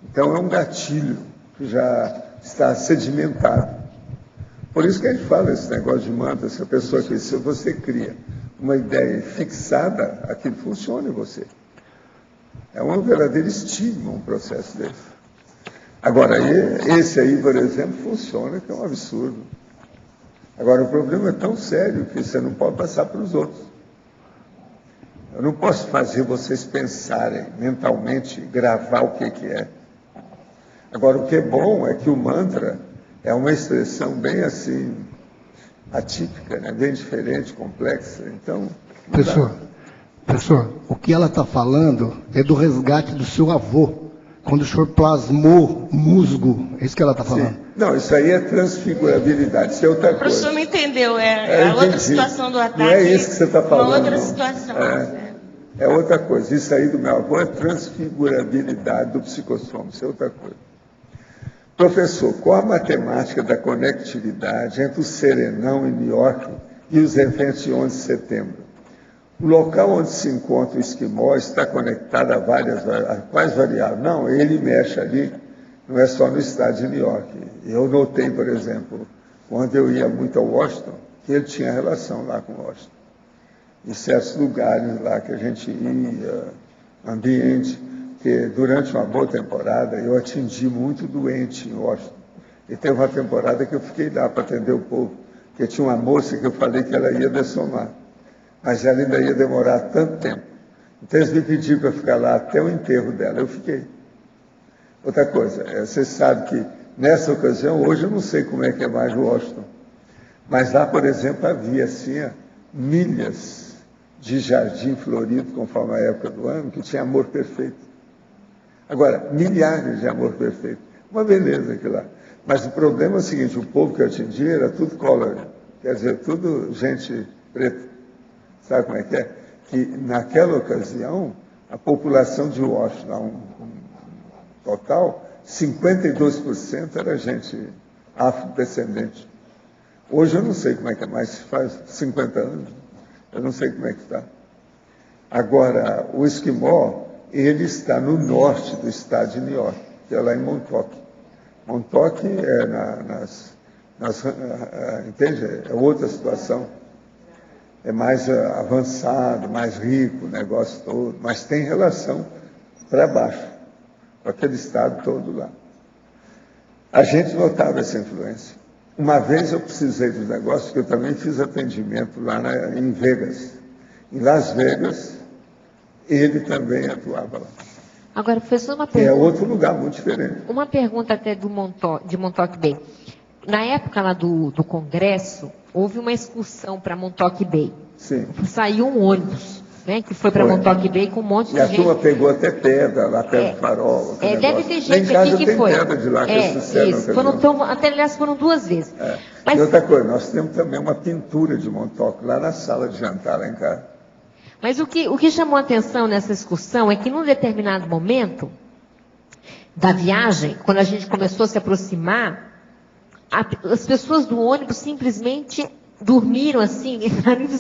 Então é um gatilho que já está sedimentado. Por isso que a gente fala esse negócio de mantra, se a pessoa que se você cria uma ideia fixada, aquilo funciona em você. É um verdadeiro estigma um processo desse. Agora, esse aí, por exemplo, funciona, que é um absurdo. Agora, o problema é tão sério que você não pode passar para os outros. Eu não posso fazer vocês pensarem mentalmente, gravar o que é. Agora, o que é bom é que o mantra é uma expressão bem assim, atípica, né? Bem diferente, complexa. Então, professor, o que ela está falando é do resgate do seu avô. Quando o senhor plasmou musgo, é isso que ela está falando? Sim. Não, isso aí é transfigurabilidade, isso é outra coisa. O professor me entendeu, a outra situação do ataque. Não é isso que você está falando. Uma outra não. situação. É outra coisa. Isso aí do meu avô é transfigurabilidade do psicossoma, isso é outra coisa. Professor, qual a matemática da conectividade entre o Serenão em New York e os eventos de 11 de setembro? O local onde se encontra o esquimó está conectado a quais variáveis? Não, ele mexe ali, não é só no estado de New York. Eu notei, por exemplo, quando eu ia muito a Washington, que ele tinha relação lá com Washington. Em certos lugares lá que a gente ia, ambiente, que durante uma boa temporada eu atingi muito doente em Washington. E teve uma temporada que eu fiquei lá para atender o povo, porque tinha uma moça que eu falei que ela ia dessomar. Mas ela ainda ia demorar tanto tempo. Então eles me pediram para ficar lá até o enterro dela. Eu fiquei. Outra coisa, você sabe que nessa ocasião, hoje eu não sei como é que é mais Washington, mas lá, por exemplo, havia assim, milhas de jardim florido, conforme a época do ano, que tinha amor perfeito. Agora, milhares de amor perfeito. Uma beleza aquilo lá. Mas o problema é o seguinte, o povo que eu atendi era tudo color, quer dizer, tudo gente preta. Sabe como é que é? Que naquela ocasião, a população de Washington, total, 52% era gente afrodescendente. Hoje eu não sei como é que é, mas faz 50 anos, eu não sei como é que está. Agora, o esquimó, ele está no norte do estado de New York, que é lá em Montauk. Montauk é entende? É outra situação. É mais avançado, mais rico, o negócio todo, mas tem relação para baixo, com aquele estado todo lá. A gente notava essa influência. Uma vez eu precisei dos negócios, porque eu também fiz atendimento lá em Vegas. Em Las Vegas, ele também atuava lá. Agora, professor, uma pergunta. É outro lugar muito diferente. Uma pergunta até de Montauk Bay. Na época lá do Congresso, houve uma excursão para Montauk Bay. Sim. Saiu um ônibus, né, que foi para Montauk Bay com um monte de gente. E a turma pegou até pedra lá perto do farol. Deve ter gente aqui que foi. Pedra de lá, que isso. Até, aliás, foram 2 vezes. Mas... E outra coisa, nós temos também uma pintura de Montauk lá na sala de jantar lá em casa. Mas o que chamou a atenção nessa excursão é que, num determinado momento da viagem, quando a gente começou a se aproximar, as pessoas do ônibus simplesmente dormiram assim,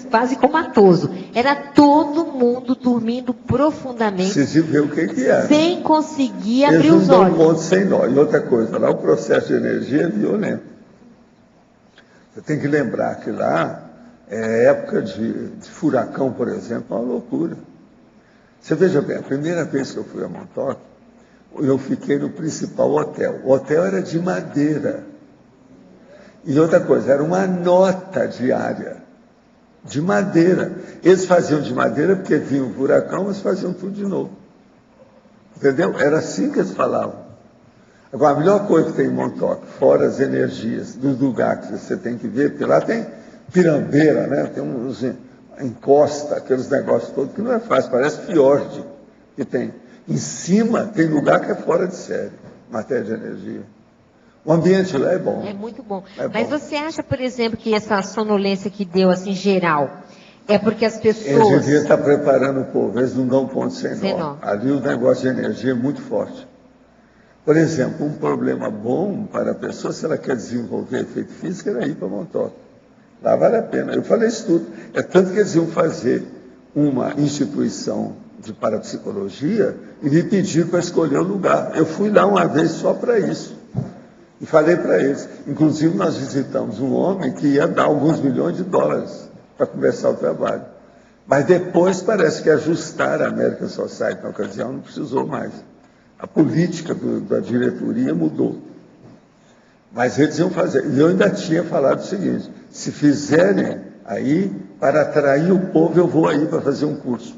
quase comatoso. Era todo mundo dormindo profundamente. Você viu o que era. Sem conseguir abrir os olhos. Eles não dão ponto sem nó. E outra coisa, lá o processo de energia é violento. Você tem que lembrar que lá é época de furacão, por exemplo, é uma loucura. Você veja bem, a primeira vez que eu fui a Montauk, eu fiquei no principal hotel. O hotel era de madeira. E outra coisa, era uma nota diária, de madeira. Eles faziam de madeira porque vinha um furacão, mas faziam tudo de novo. Entendeu? Era assim que eles falavam. Agora, a melhor coisa que tem em Montauk, fora as energias dos lugares que você tem que ver, porque lá tem pirambeira, né? Tem uns encosta, aqueles negócios todos, que não é fácil, parece fiord que tem. Em cima tem lugar que é fora de série, matéria de energia. O ambiente lá é bom. É muito bom. Mas você acha, por exemplo, que essa sonolência que deu, assim, geral, é porque as pessoas... Eles deviam estar preparando o povo, eles não dão ponto sem nó. Ali o negócio de energia é muito forte. Por exemplo, um problema bom para a pessoa, se ela quer desenvolver efeito físico, era ir para Montauk. Lá vale a pena. Eu falei isso tudo. É tanto que eles iam fazer uma instituição de parapsicologia e me pediram para escolher o lugar. Eu fui lá uma vez só para isso. E falei para eles. Inclusive, nós visitamos um homem que ia dar alguns milhões de dólares para começar o trabalho. Mas depois parece que ajustaram a American Society na ocasião, não precisou mais. A política da diretoria mudou. Mas eles iam fazer. E eu ainda tinha falado o seguinte, se fizerem aí, para atrair o povo, eu vou aí para fazer um curso.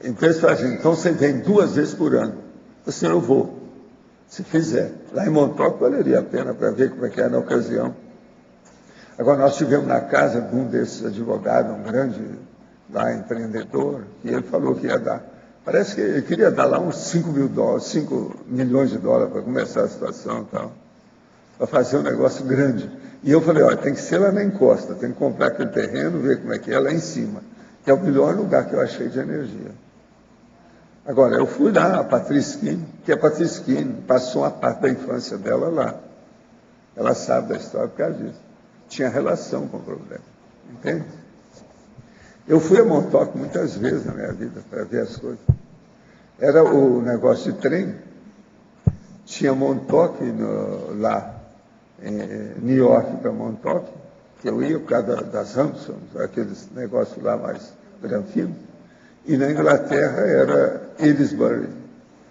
Então eles falaram assim, então você vem 2 vezes por ano. Eu disse, eu vou. Se fizer. Lá em Montauk valeria a pena para ver como é que era na ocasião. Agora, nós estivemos na casa de um desses advogados, um grande lá, empreendedor, e ele falou que ia dar. Parece que ele queria dar lá uns 5 milhões de dólares para começar a situação e tal, para fazer um negócio grande. E eu falei, olha, tem que ser lá na encosta, tem que comprar aquele terreno, ver como é que é lá em cima, que é o melhor lugar que eu achei de energia. Agora, eu fui lá, a Patrícia Skin, que a Patrícia Skin passou uma parte da infância dela lá. Ela sabe da história por causa disso. Tinha relação com o problema. Entende? Eu fui a Montauk muitas vezes na minha vida para ver as coisas. Era o negócio de trem. Tinha Montauk lá, em New York para Montauk, que eu ia por causa das Hamptons, aqueles negócios lá mais granfinos. E na Inglaterra era Aylesbury.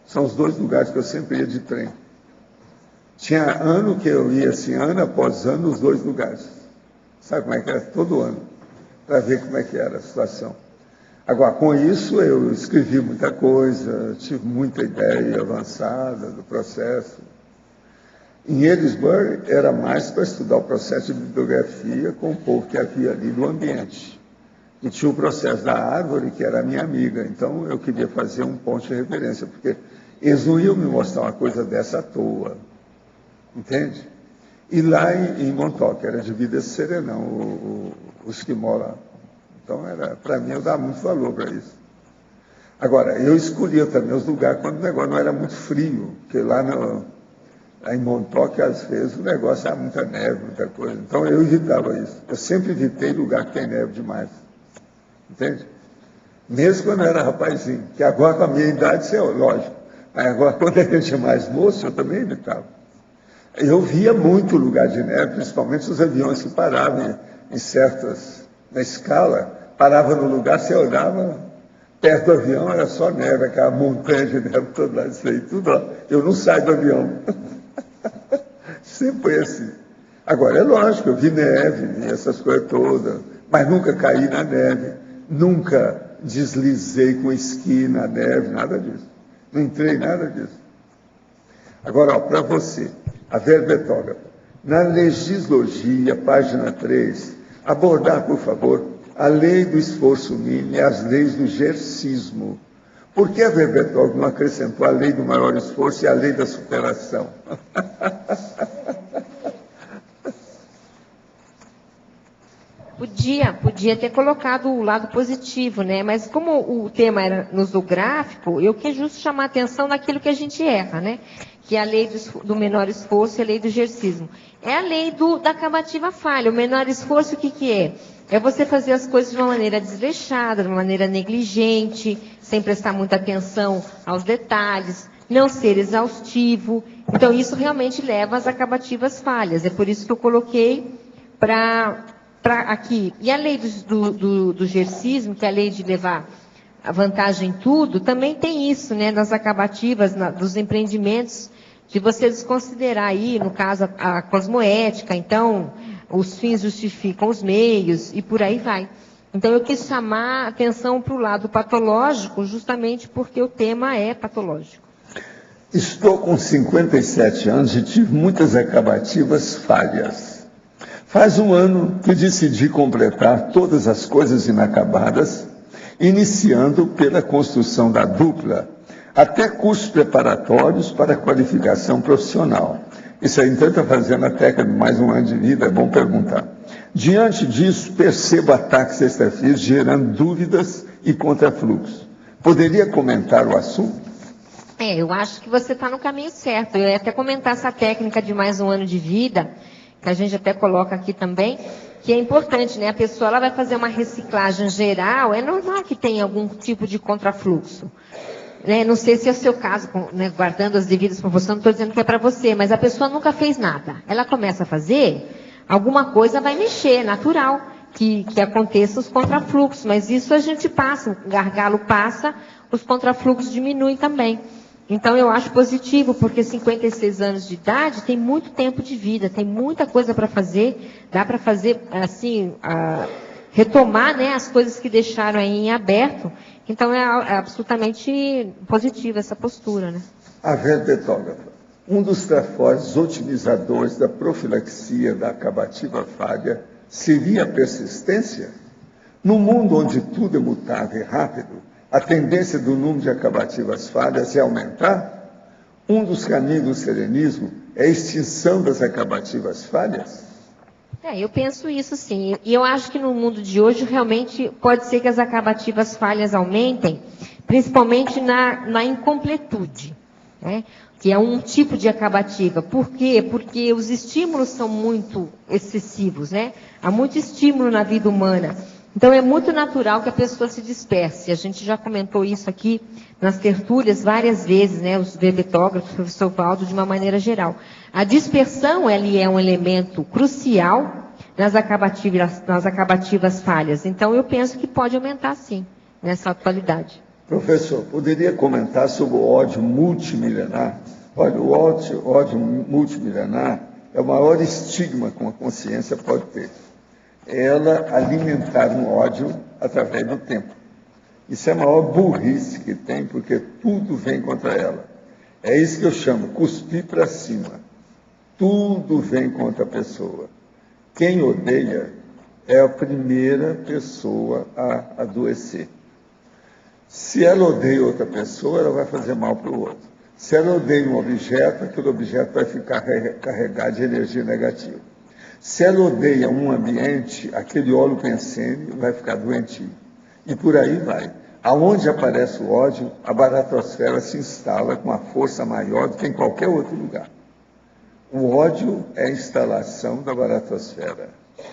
São os 2 lugares que eu sempre ia de trem. Tinha ano que eu ia assim, ano após ano, os 2 lugares. Sabe como é que era? Todo ano. Para ver como é que era a situação. Agora, com isso, eu escrevi muita coisa, tive muita ideia avançada do processo. Em Edinburgh, era mais para estudar o processo de bibliografia com o povo que havia ali no ambiente. E tinha o processo da árvore, que era a minha amiga. Então, eu queria fazer um ponto de referência, porque eles não iam me mostrar uma coisa dessa à toa. Entende? E lá em Montauk, era de vida serenão, os que moram. Então, para mim, eu dava muito valor para isso. Agora, eu escolhia também os lugares quando o negócio não era muito frio, porque lá em Montauk, às vezes, o negócio era muita neve, muita coisa. Então, eu evitava isso. Eu sempre evitei lugar que tem neve demais. Entende? Mesmo quando eu era rapazinho, que agora com a minha idade, isso é lógico. Mas agora, quando a gente é mais moço, eu também evitava. Eu via muito lugar de neve, principalmente os aviões que paravam na escala, parava no lugar, você olhava, perto do avião era só neve, aquela montanha de neve toda lá, isso aí, tudo lá. Eu não saio do avião. Sempre foi assim. Agora, é lógico, eu vi neve, vi essas coisas todas, mas nunca caí na neve, nunca deslizei com esqui na neve, nada disso. Não entrei em nada disso. Agora, para você, a verbetógrafa, na legislogia, página 3, abordar, por favor, a lei do esforço mínimo e as leis do gercismo. Por que a verbetógrafa não acrescentou a lei do maior esforço e a lei da superação? Podia ter colocado o lado positivo, né? Mas como o tema era nosográfico, eu quis justo chamar a atenção naquilo que a gente erra, né? Que é a lei do menor esforço e a lei do gercismo. É a lei da acabativa falha. O menor esforço, o que é? É você fazer as coisas de uma maneira desleixada, de uma maneira negligente, sem prestar muita atenção aos detalhes, não ser exaustivo. Então, isso realmente leva às acabativas falhas. É por isso que eu coloquei para aqui. E a lei do gercismo, que é a lei de levar a vantagem em tudo, também tem isso, né? Nas acabativas, dos empreendimentos, de você desconsiderar aí, no caso, a cosmoética. Então, os fins justificam os meios e por aí vai. Então, eu quis chamar a atenção para o lado patológico, justamente porque o tema é patológico. Estou com 57 anos e tive muitas acabativas falhas. Faz um ano que decidi completar todas as coisas inacabadas, iniciando pela construção da dupla, até cursos preparatórios para a qualificação profissional. Isso aí, então, está fazendo até mais um ano de vida, é bom perguntar. Diante disso, percebo ataques extrafísicos gerando dúvidas e contrafluxos. Poderia comentar o assunto? Eu acho que você está no caminho certo. Eu ia até comentar essa técnica de mais um ano de vida, que a gente até coloca aqui também, que é importante, né? A pessoa ela vai fazer uma reciclagem geral, é normal que tenha algum tipo de contrafluxo. Né? Não sei se é o seu caso, né? Guardando as devidas proporções, não estou dizendo que é para você, mas a pessoa nunca fez nada. Ela começa a fazer, alguma coisa vai mexer, é natural que aconteça os contrafluxos, mas isso a gente passa, o gargalo passa, os contrafluxos diminuem também. Então, eu acho positivo, porque 56 anos de idade tem muito tempo de vida, tem muita coisa para fazer, dá para fazer, assim, retomar, né, as coisas que deixaram aí em aberto. Então, é absolutamente positiva essa postura, né? A verbetógrafa, um dos trafores otimizadores da profilaxia da acabativa falha seria a persistência? No mundo onde tudo é mutável e rápido, a tendência do número de acabativas falhas é aumentar? Um dos caminhos do serenismo é a extinção das acabativas falhas? Eu penso isso sim. E eu acho que no mundo de hoje, realmente, pode ser que as acabativas falhas aumentem, principalmente na incompletude, né? Que é um tipo de acabativa. Por quê? Porque os estímulos são muito excessivos, né? Há muito estímulo na vida humana. Então, é muito natural que a pessoa se disperse. A gente já comentou isso aqui nas tertúlias várias vezes, né? Os verbetógrafos, o professor Valdo, de uma maneira geral. A dispersão, ali é um elemento crucial nas acabativas falhas. Então, eu penso que pode aumentar, sim, nessa atualidade. Professor, poderia comentar sobre o ódio multimilenar? Olha, o ódio multimilenar é o maior estigma que uma consciência pode ter. Ela alimentar um ódio através do tempo. Isso é a maior burrice que tem, porque tudo vem contra ela. É isso que eu chamo, cuspir para cima. Tudo vem contra a pessoa. Quem odeia é a primeira pessoa a adoecer. Se ela odeia outra pessoa, ela vai fazer mal para o outro. Se ela odeia um objeto, aquele objeto vai ficar carregado de energia negativa. Se ela odeia um ambiente, aquele óleo pensene vai ficar doentio. E por aí vai. Aonde aparece o ódio, a baratosfera se instala com uma força maior do que em qualquer outro lugar. O ódio é a instalação da baratosfera,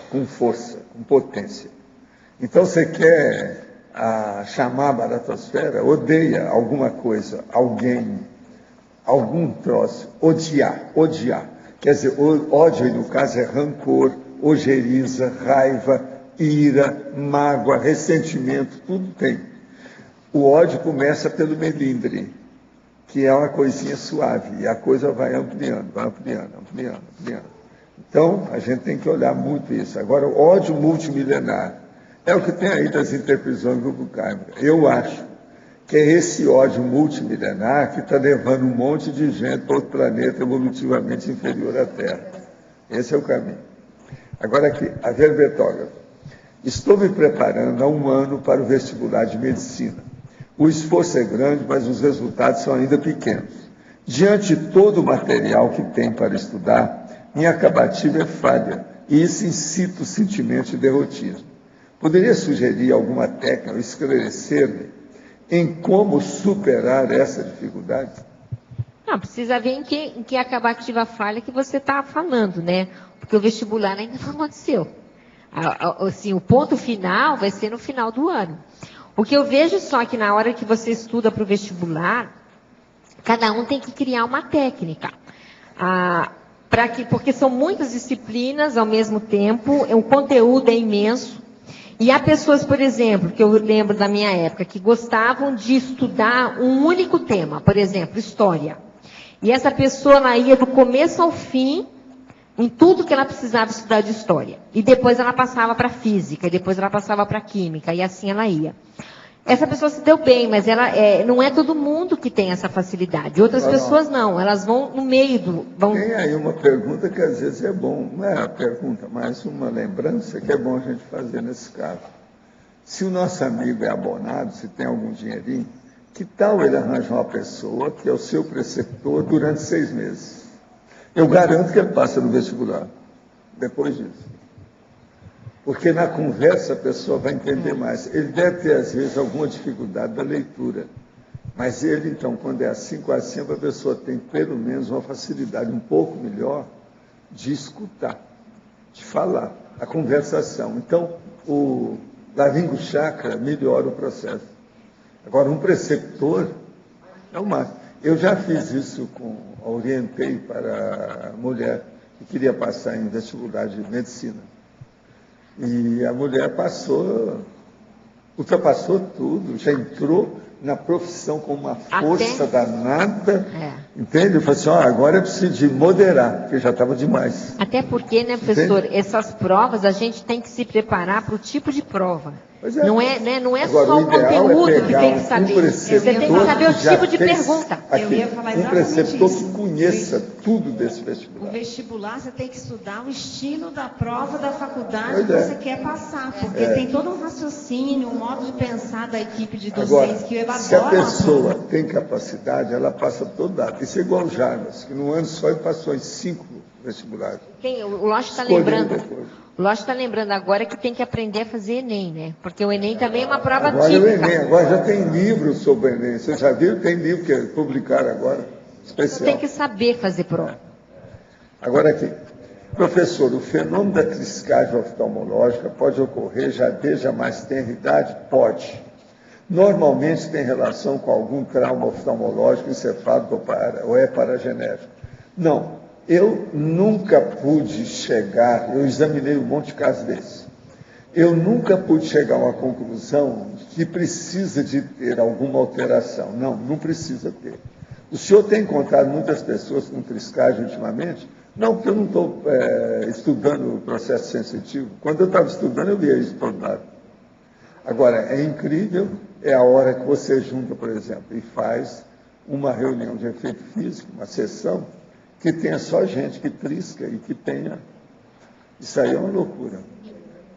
com força, com potência. Então você quer chamar a baratosfera, odeia alguma coisa, alguém, algum troço, odiar. Quer dizer, ódio, no caso, é rancor, ojeriza, raiva, ira, mágoa, ressentimento, tudo tem. O ódio começa pelo melindre, que é uma coisinha suave, e a coisa vai ampliando. Então, a gente tem que olhar muito isso. Agora, o ódio multimilenar é o que tem aí das interprisões do Grupo Kármico. Eu acho que é esse ódio multimilenar que está levando um monte de gente para outro planeta evolutivamente inferior à Terra. Esse é o caminho. Agora aqui, a verbetógrafa. Estou me preparando há 1 ano para o vestibular de medicina. O esforço é grande, mas os resultados são ainda pequenos. Diante de todo o material que tem para estudar, minha acabativa é falha, e isso incita o sentimento de derrotismo. Poderia sugerir alguma técnica ou esclarecer-me em como superar essa dificuldade? Não, precisa ver em que acabativa falha que você está falando, né? Porque o vestibular ainda não aconteceu. Assim, o ponto final vai ser no final do ano. O que eu vejo só que na hora que você estuda para o vestibular, cada um tem que criar uma técnica. Porque são muitas disciplinas ao mesmo tempo, o conteúdo é imenso. E há pessoas, por exemplo, que eu lembro da minha época, que gostavam de estudar um único tema, por exemplo, história. E essa pessoa, ela ia do começo ao fim, em tudo que ela precisava estudar de história. E depois ela passava para física, e depois ela passava para química, e assim ela ia. Essa pessoa se deu bem, mas não é todo mundo que tem essa facilidade. Outras pessoas não, elas vão no meio do... Tem aí uma pergunta que às vezes é bom, não é a pergunta, mas uma lembrança que é bom a gente fazer nesse caso. Se o nosso amigo é abonado, se tem algum dinheirinho, que tal ele arranjar uma pessoa que é o seu preceptor durante 6 meses? Eu garanto que ele passa no vestibular, depois disso. Porque na conversa a pessoa vai entender mais. Ele deve ter, às vezes, alguma dificuldade da leitura. Mas ele, então, quando é assim, quase sempre a pessoa tem, pelo menos, uma facilidade um pouco melhor de escutar, de falar, a conversação. Então, o laringo chakra melhora o processo. Agora, um preceptor é o máximo. Eu já fiz isso, orientei para a mulher que queria passar em vestibular de medicina. E a mulher ultrapassou tudo, já entrou na profissão com uma força danada, entende? Eu falei assim, agora eu preciso de moderar, porque já estava demais. Até porque, né, professor, essas provas a gente tem que se preparar para o tipo de prova. Não é agora, só o conteúdo que tem que saber. Você tem que saber o tipo de pergunta. Eu ia falar exatamente preceptor isso. que conheça tudo desse vestibular. O vestibular, você tem que estudar o estilo da prova da faculdade que você quer passar, porque tem todo um raciocínio, um modo de pensar da equipe de docentes que eu adoro. Se a pessoa tem capacidade, ela passa todo lado. Isso é igual o Jarvis, que no ano só ele passou em 5 vestibulares. O Lócio está lembrando. O Lócio está lembrando agora que tem que aprender a fazer Enem, né? Porque o Enem também é uma prova agora típica. O Enem, agora já tem livro sobre o Enem. Vocês já viram? Tem livro que publicaram agora, especial. Você tem que saber fazer prova. Agora aqui. Professor, o fenômeno da triscagem oftalmológica pode ocorrer já desde a mais tenra idade? Pode. Normalmente tem relação com algum trauma oftalmológico encefálico ou é paragenético. Não. Eu nunca pude chegar, eu examinei um monte de casos desses, eu nunca pude chegar a uma conclusão que precisa de ter alguma alteração. Não precisa ter. O senhor tem encontrado muitas pessoas com triscagem ultimamente? Não, porque eu não estou estudando o processo sensitivo. Quando eu estava estudando, eu via isso todo lado. Agora, é incrível, é a hora que você junta, por exemplo, e faz uma reunião de efeito físico, uma sessão, que tenha só gente que trisca e que tenha. Isso aí é uma loucura.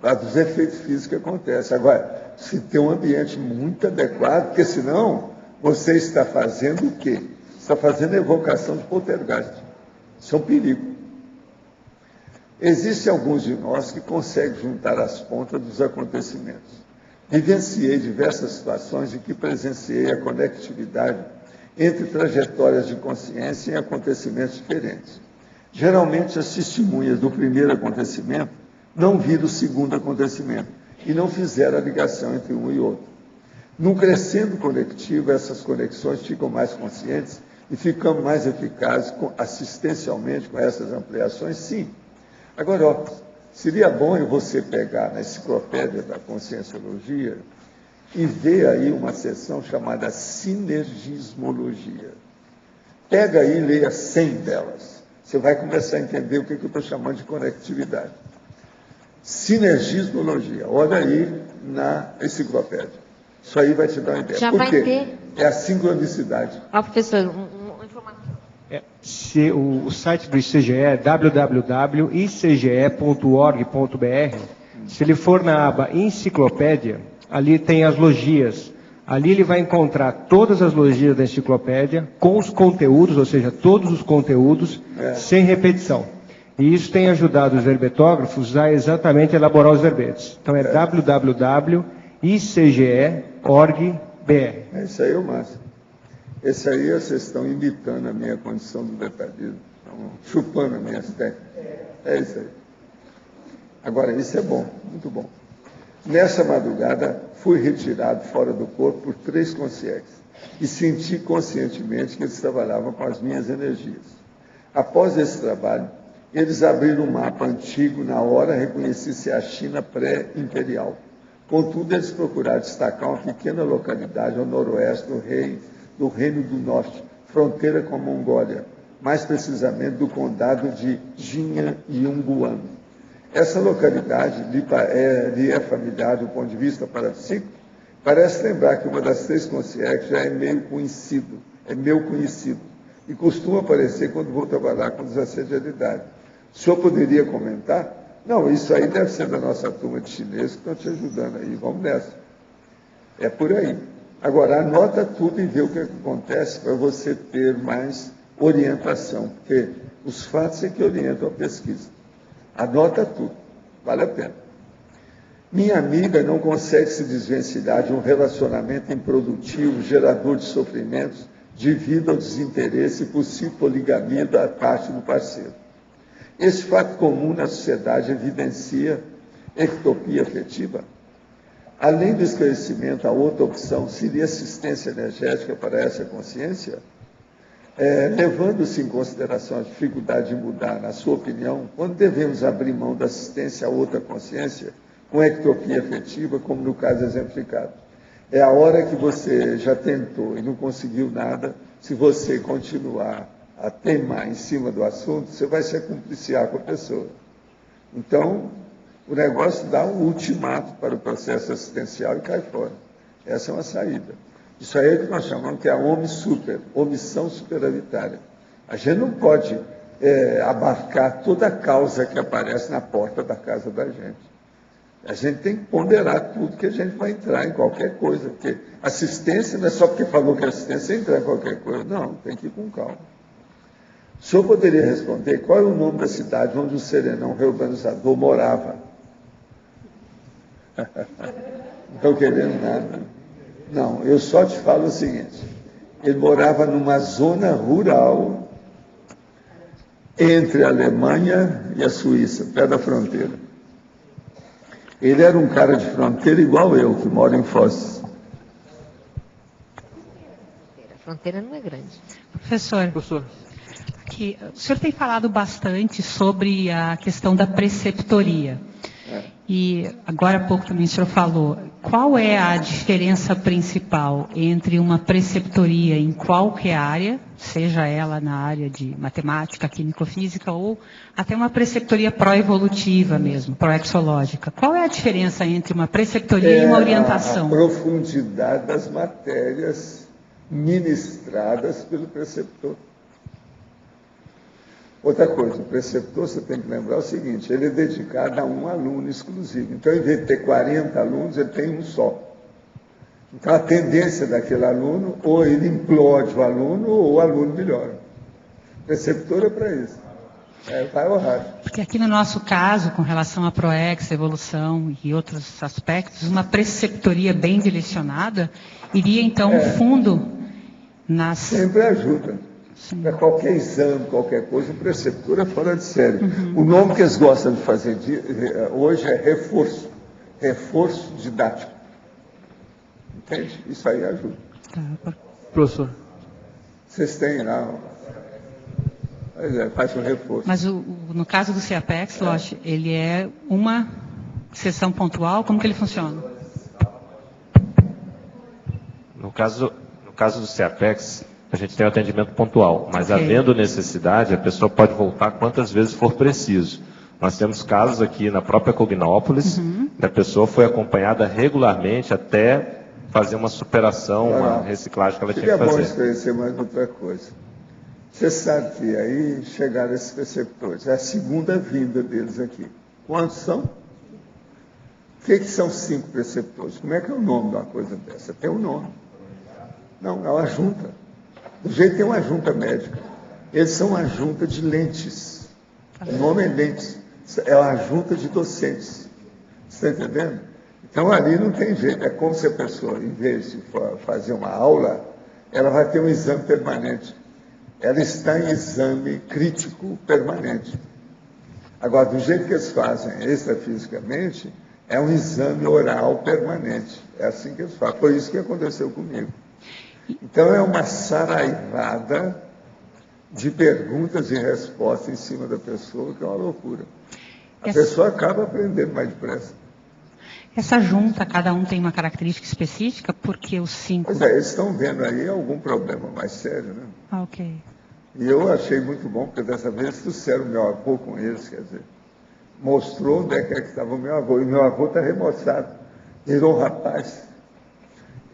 Lá dos efeitos físicos que acontece. Agora, se tem um ambiente muito adequado, porque senão você está fazendo o quê? Está fazendo evocação de poltergeist. Isso é um perigo. Existem alguns de nós que conseguem juntar as pontas dos acontecimentos. Vivenciei diversas situações em que presenciei a conectividade entre trajetórias de consciência e acontecimentos diferentes. Geralmente, as testemunhas do primeiro acontecimento não viram o segundo acontecimento e não fizeram a ligação entre um e outro. Num crescendo coletivo, essas conexões ficam mais conscientes e ficamos mais eficazes assistencialmente com essas ampliações, sim. Agora, ó, seria bom você pegar na enciclopédia da Conscienciologia e ver aí uma seção chamada Sinergismologia. Pega aí e leia 100 delas. Você vai começar a entender o que eu estou chamando de conectividade. Sinergismologia. Olha aí na enciclopédia. Isso aí vai te dar uma ideia. Já Por vai quê? ter. É a sincronicidade. Professor, uma informação. O site do ICGE é www.icge.org.br. Se ele for na aba Enciclopédia, ali tem as logias. Ali ele vai encontrar todas as logias da enciclopédia, com os conteúdos, ou seja, todos os conteúdos, sem repetição. E isso tem ajudado os verbetógrafos a exatamente elaborar os verbetes. Então é www.icge.org.br. É isso aí, o máximo. Esse aí vocês estão imitando a minha condição do detalhismo, estão chupando as minhas técnicas. É isso aí. Agora, isso é bom, muito bom. Nessa madrugada, fui retirado fora do corpo por 3 consciências e senti conscientemente que eles trabalhavam com as minhas energias. Após esse trabalho, eles abriram um mapa antigo, na hora reconheci-se a China pré-imperial. Contudo, eles procuraram destacar uma pequena localidade ao noroeste do Reino do Norte, fronteira com a Mongólia, mais precisamente do condado de Jingyunguan. Essa localidade lhe é familiar do ponto de vista parapsíquico. Parece lembrar que uma das 3 consciências já é meu conhecido, e costuma aparecer quando vou trabalhar com desassedialidade. O senhor poderia comentar? Não, isso aí deve ser da nossa turma de chineses que estão te ajudando aí, vamos nessa. É por aí. Agora, anota tudo e vê o que acontece para você ter mais orientação, porque os fatos é que orientam a pesquisa. Anota tudo, vale a pena. Minha amiga não consegue se desvencilhar de um relacionamento improdutivo, gerador de sofrimentos, devido ao desinteresse e possível poligamia da parte do parceiro. Esse fato comum na sociedade evidencia ectopia afetiva. Além do esclarecimento, a outra opção seria assistência energética para essa consciência? Levando-se em consideração a dificuldade de mudar, na sua opinião, quando devemos abrir mão da assistência a outra consciência com ectopia afetiva, como no caso exemplificado? É a hora que você já tentou e não conseguiu nada. Se você continuar a teimar em cima do assunto, você vai se acumpliciar com a pessoa. Então, o negócio dá um ultimato para o processo assistencial e cai fora. Essa é uma saída. Isso aí é o que nós chamamos que é a omissão superavitária. A gente não pode abarcar toda a causa que aparece na porta da casa da gente. A gente tem que ponderar tudo que a gente vai entrar em qualquer coisa, porque assistência não é só porque falou que assistência é entrar em qualquer coisa. Não, tem que ir com calma. O senhor poderia responder qual é o nome da cidade onde o serenão reurbanizador morava? Não estou querendo nada. Não, eu só te falo o seguinte: ele morava numa zona rural entre a Alemanha e a Suíça, perto da fronteira. Ele era um cara de fronteira igual eu, que mora em Foz. A fronteira não é grande. Professor, aqui, o senhor tem falado bastante sobre a questão da preceptoria. E agora há pouco também o senhor falou qual é a diferença principal entre uma preceptoria em qualquer área, seja ela na área de matemática, químico-física, ou até uma preceptoria pró-evolutiva mesmo, pró-exológica? Qual é a diferença entre uma preceptoria e uma orientação? A profundidade das matérias ministradas pelo preceptor. Outra coisa, o preceptor, você tem que lembrar o seguinte, ele é dedicado a um aluno exclusivo. Então, em vez de ter 40 alunos, ele tem um só. Então, a tendência daquele aluno, ou ele implode o aluno, ou o aluno melhora. O preceptor é para isso. Vai ao raio. Porque aqui no nosso caso, com relação à ProEx, evolução e outros aspectos, uma preceptoria bem direcionada iria, então, fundo nas... Sempre ajuda. Para qualquer exame, qualquer coisa, o preceptor é fora de série. O nome que eles gostam de fazer hoje é reforço. Reforço didático. Entende? Isso aí ajuda. Professor. Vocês têm lá... faz um reforço. Mas no caso do CEAPEX, Loche, ele é uma sessão pontual? Como que ele funciona? No caso do CEAPEX, a gente tem um atendimento pontual, mas havendo necessidade, a pessoa pode voltar quantas vezes for preciso. Nós temos casos aqui na própria Cognópolis, da pessoa foi acompanhada regularmente até fazer uma superação, uma reciclagem que ela tinha que fazer. É bom esclarecer mais outra coisa. Você sabe que aí chegaram esses preceptores, é a segunda vinda deles aqui. Quantos são? O que são 5 preceptores? Como é que é o nome de uma coisa dessa? Tem um nome. Não, é uma junta. Do jeito que tem uma junta médica. Eles são uma junta de lentes. O nome é lentes. É uma junta de docentes. Você está entendendo? Então ali não tem jeito. É como se a pessoa, em vez de fazer uma aula, ela vai ter um exame permanente. Ela está em exame crítico permanente. Agora, do jeito que eles fazem extrafisicamente, é um exame oral permanente. É assim que eles fazem. Foi isso que aconteceu comigo. Então, é uma saraivada de perguntas e respostas em cima da pessoa, que é uma loucura. A pessoa acaba aprendendo mais depressa. Essa junta, cada um tem uma característica específica, porque os 5... Pois é, eles estão vendo aí algum problema mais sério, né? Ok. E eu achei muito bom, porque dessa vez trouxeram o meu avô com eles, quer dizer, mostrou onde é que estava o meu avô. E meu avô está remoçado, virou um rapaz.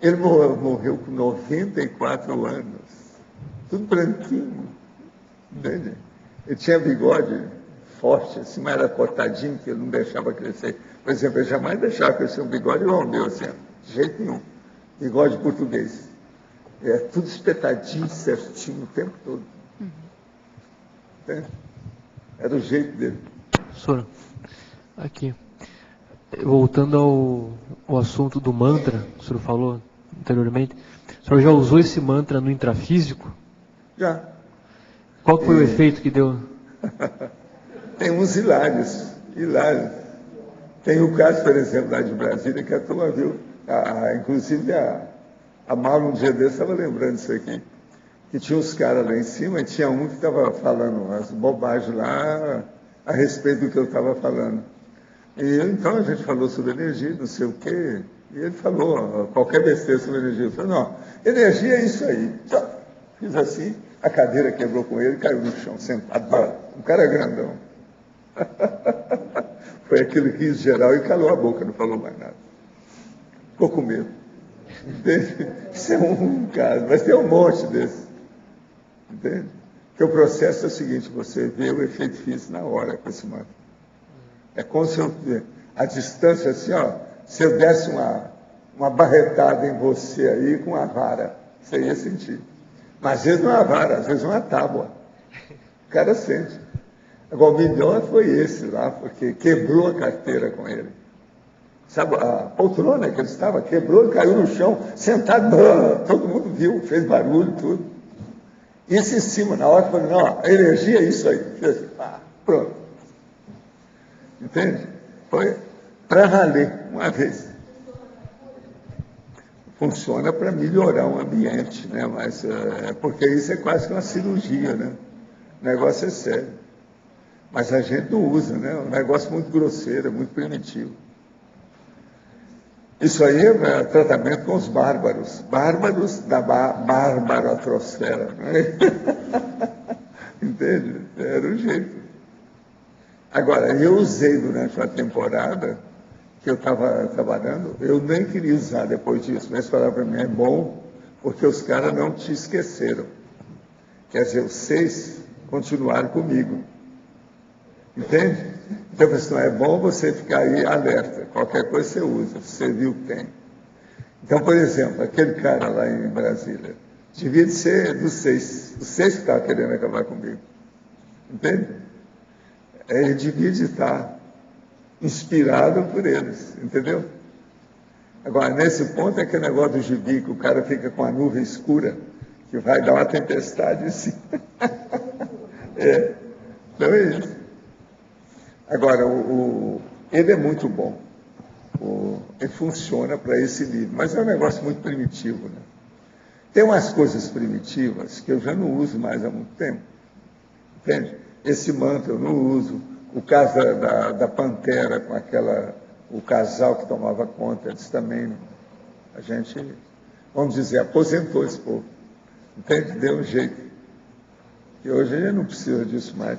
Ele morreu com 94 anos, tudo branquinho, entende? Ele tinha bigode forte, assim, mas era cortadinho, que ele não deixava crescer. Por exemplo, ele jamais deixava crescer um bigode igual o meu, assim, de jeito nenhum. Bigode português. É tudo espetadinho, certinho, o tempo todo. Entende? Era o jeito dele. Professor, aqui. Voltando ao assunto do mantra, que o senhor falou anteriormente, o senhor já usou esse mantra no intrafísico? Já. Qual foi o efeito que deu? Tem uns hilários. Tem o caso, por exemplo, lá de Brasília, que a turma viu, inclusive a Mauro, um dia desse, estava lembrando isso aqui, que tinha uns caras lá em cima, e tinha um que estava falando as bobagens lá a respeito do que eu estava falando. E então a gente falou sobre energia, não sei o quê, e ele falou qualquer besteira sobre energia. Eu falei, não, energia é isso aí. Só fiz assim, a cadeira quebrou com ele, caiu no chão, sentado. Um cara grandão. Foi aquele riso geral e calou a boca, não falou mais nada. Ficou com medo. Entende? Isso é um caso, mas tem um monte desse. Entende? Porque o processo é o seguinte, você vê o efeito físico na hora com esse mantra. É como se a distância assim, ó, se eu desse uma barretada em você aí com uma vara, você ia sentir. Mas às vezes não é uma vara, às vezes é uma tábua. O cara sente. Agora, o melhor foi esse lá, porque quebrou a carteira com ele. Sabe, a poltrona que ele estava, quebrou, ele caiu no chão, sentado, todo mundo viu, fez barulho, tudo. Isso em cima, na hora que eu falei, não, a energia é isso aí. Fez assim, pronto. Entende? Foi para valer, uma vez. Funciona para melhorar o ambiente, né? Mas, porque isso é quase que uma cirurgia, né? O negócio é sério. Mas a gente não usa, né? É um negócio muito grosseiro, muito primitivo. Isso aí é tratamento com os bárbaros. Bárbaros da barbaratrosfera. Né? Entende? Era o jeito. Agora, eu usei durante uma temporada que eu estava trabalhando, eu nem queria usar depois disso, mas falaram para mim, é bom, porque os caras não te esqueceram. Quer dizer, os 6 continuaram comigo. Entende? Então, assim, é bom você ficar aí alerta. Qualquer coisa você usa, você viu que tem. Então, por exemplo, aquele cara lá em Brasília, devia ser dos 6. Os 6 que estavam querendo acabar comigo. Entende? Ele devia de estar inspirado por eles. Entendeu? Agora, nesse ponto é que o negócio do gibi, que o cara fica com a nuvem escura, que vai dar uma tempestade assim. Então é isso. Agora, ele é muito bom. Ele funciona para esse nível, mas é um negócio muito primitivo. Né? Tem umas coisas primitivas que eu já não uso mais há muito tempo. Entende? Esse manto eu não uso. O caso da Pantera, com o casal que tomava conta, eles também, a gente, vamos dizer, aposentou esse povo. Entende? Deu um jeito. E hoje a gente não precisa disso mais.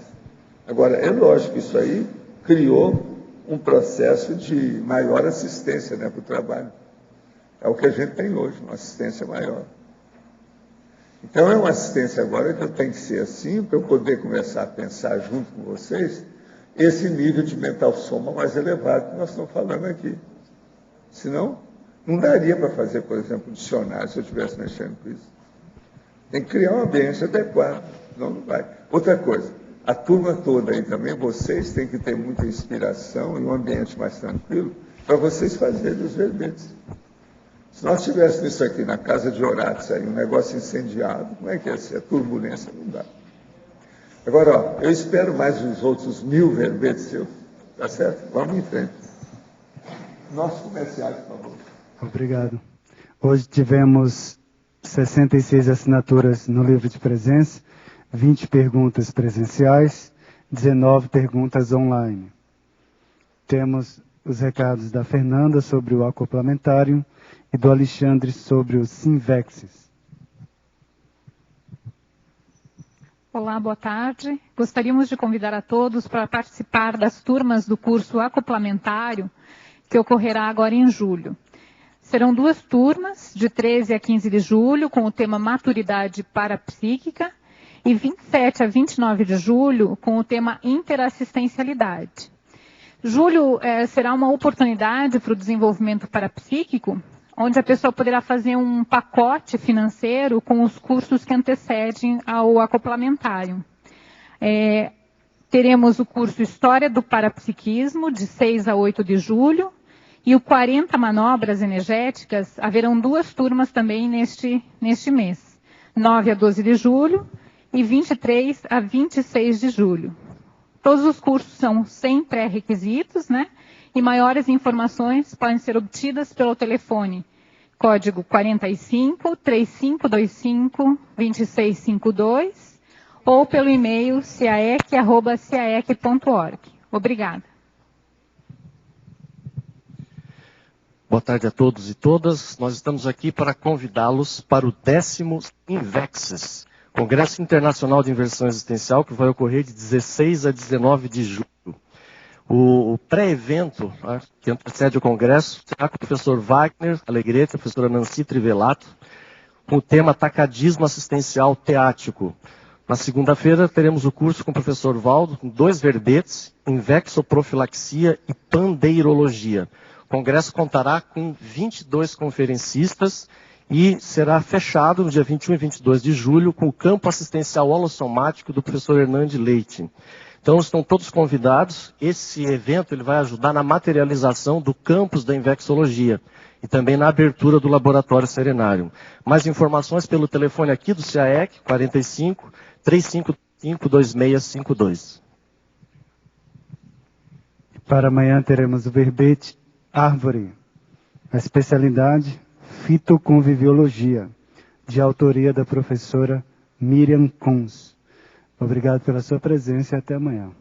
Agora, é lógico que isso aí criou um processo de maior assistência, né, para o trabalho. É o que a gente tem hoje, uma assistência maior. Então, é uma assistência agora que eu tenho que ser assim, para eu poder começar a pensar junto com vocês esse nível de mental soma mais elevado que nós estamos falando aqui. Senão, não daria para fazer, por exemplo, um dicionário se eu estivesse mexendo com isso. Tem que criar um ambiente adequado, senão não vai. Outra coisa, a turma toda aí também, vocês têm que ter muita inspiração e um ambiente mais tranquilo para vocês fazerem os verbetes. Se nós tivéssemos isso aqui na casa de Horácio, aí, um negócio incendiado, como é que ia ser? A turbulência não dá. Agora, ó, eu espero mais os outros 1000 verbetes seus, tá certo? Vamos em frente. Nosso comercial, por favor. Obrigado. Hoje tivemos 66 assinaturas no livro de presença, 20 perguntas presenciais, 19 perguntas online. Temos os recados da Fernanda sobre o acoplamentário e do Alexandre sobre o Simvexis. Olá, boa tarde. Gostaríamos de convidar a todos para participar das turmas do curso acoplamentário que ocorrerá agora em julho. Serão 2 turmas, de 13 a 15 de julho, com o tema Maturidade Parapsíquica, e 27 a 29 de julho, com o tema Interassistencialidade. Julho será uma oportunidade para o desenvolvimento parapsíquico, onde a pessoa poderá fazer um pacote financeiro com os cursos que antecedem ao acoplamentário. Teremos o curso História do Parapsiquismo, de 6 a 8 de julho, e o 40 Manobras Energéticas, haverão 2 turmas também neste mês, 9 a 12 de julho e 23 a 26 de julho. Todos os cursos são sem pré-requisitos, né? E maiores informações podem ser obtidas pelo telefone código 45 3525 2652 ou pelo e-mail caec@caec.org. Obrigada. Boa tarde a todos e todas. Nós estamos aqui para convidá-los para o 10º Invexis, Congresso Internacional de Inversão Existencial, que vai ocorrer de 16 a 19 de julho. O pré-evento, que antecede o Congresso, será com o professor Wagner Alegrete, a professora Nancy Trivelato, com o tema Atacadismo Assistencial Teático. Na segunda-feira, teremos o curso com o professor Valdo, com 2 verbetes, Invexoprofilaxia e Pandeirologia. O Congresso contará com 22 conferencistas e será fechado no dia 21 e 22 de julho com o campo assistencial holossomático do professor Hernande Leite. Então, estão todos convidados. Esse evento ele vai ajudar na materialização do campus da Invexologia e também na abertura do Laboratório Serenário. Mais informações pelo telefone aqui do CAEC, 45 355 2652. Para amanhã teremos o verbete Árvore, a especialidade Fitoconviviologia, de autoria da professora Miriam Kunz. Obrigado pela sua presença e até amanhã.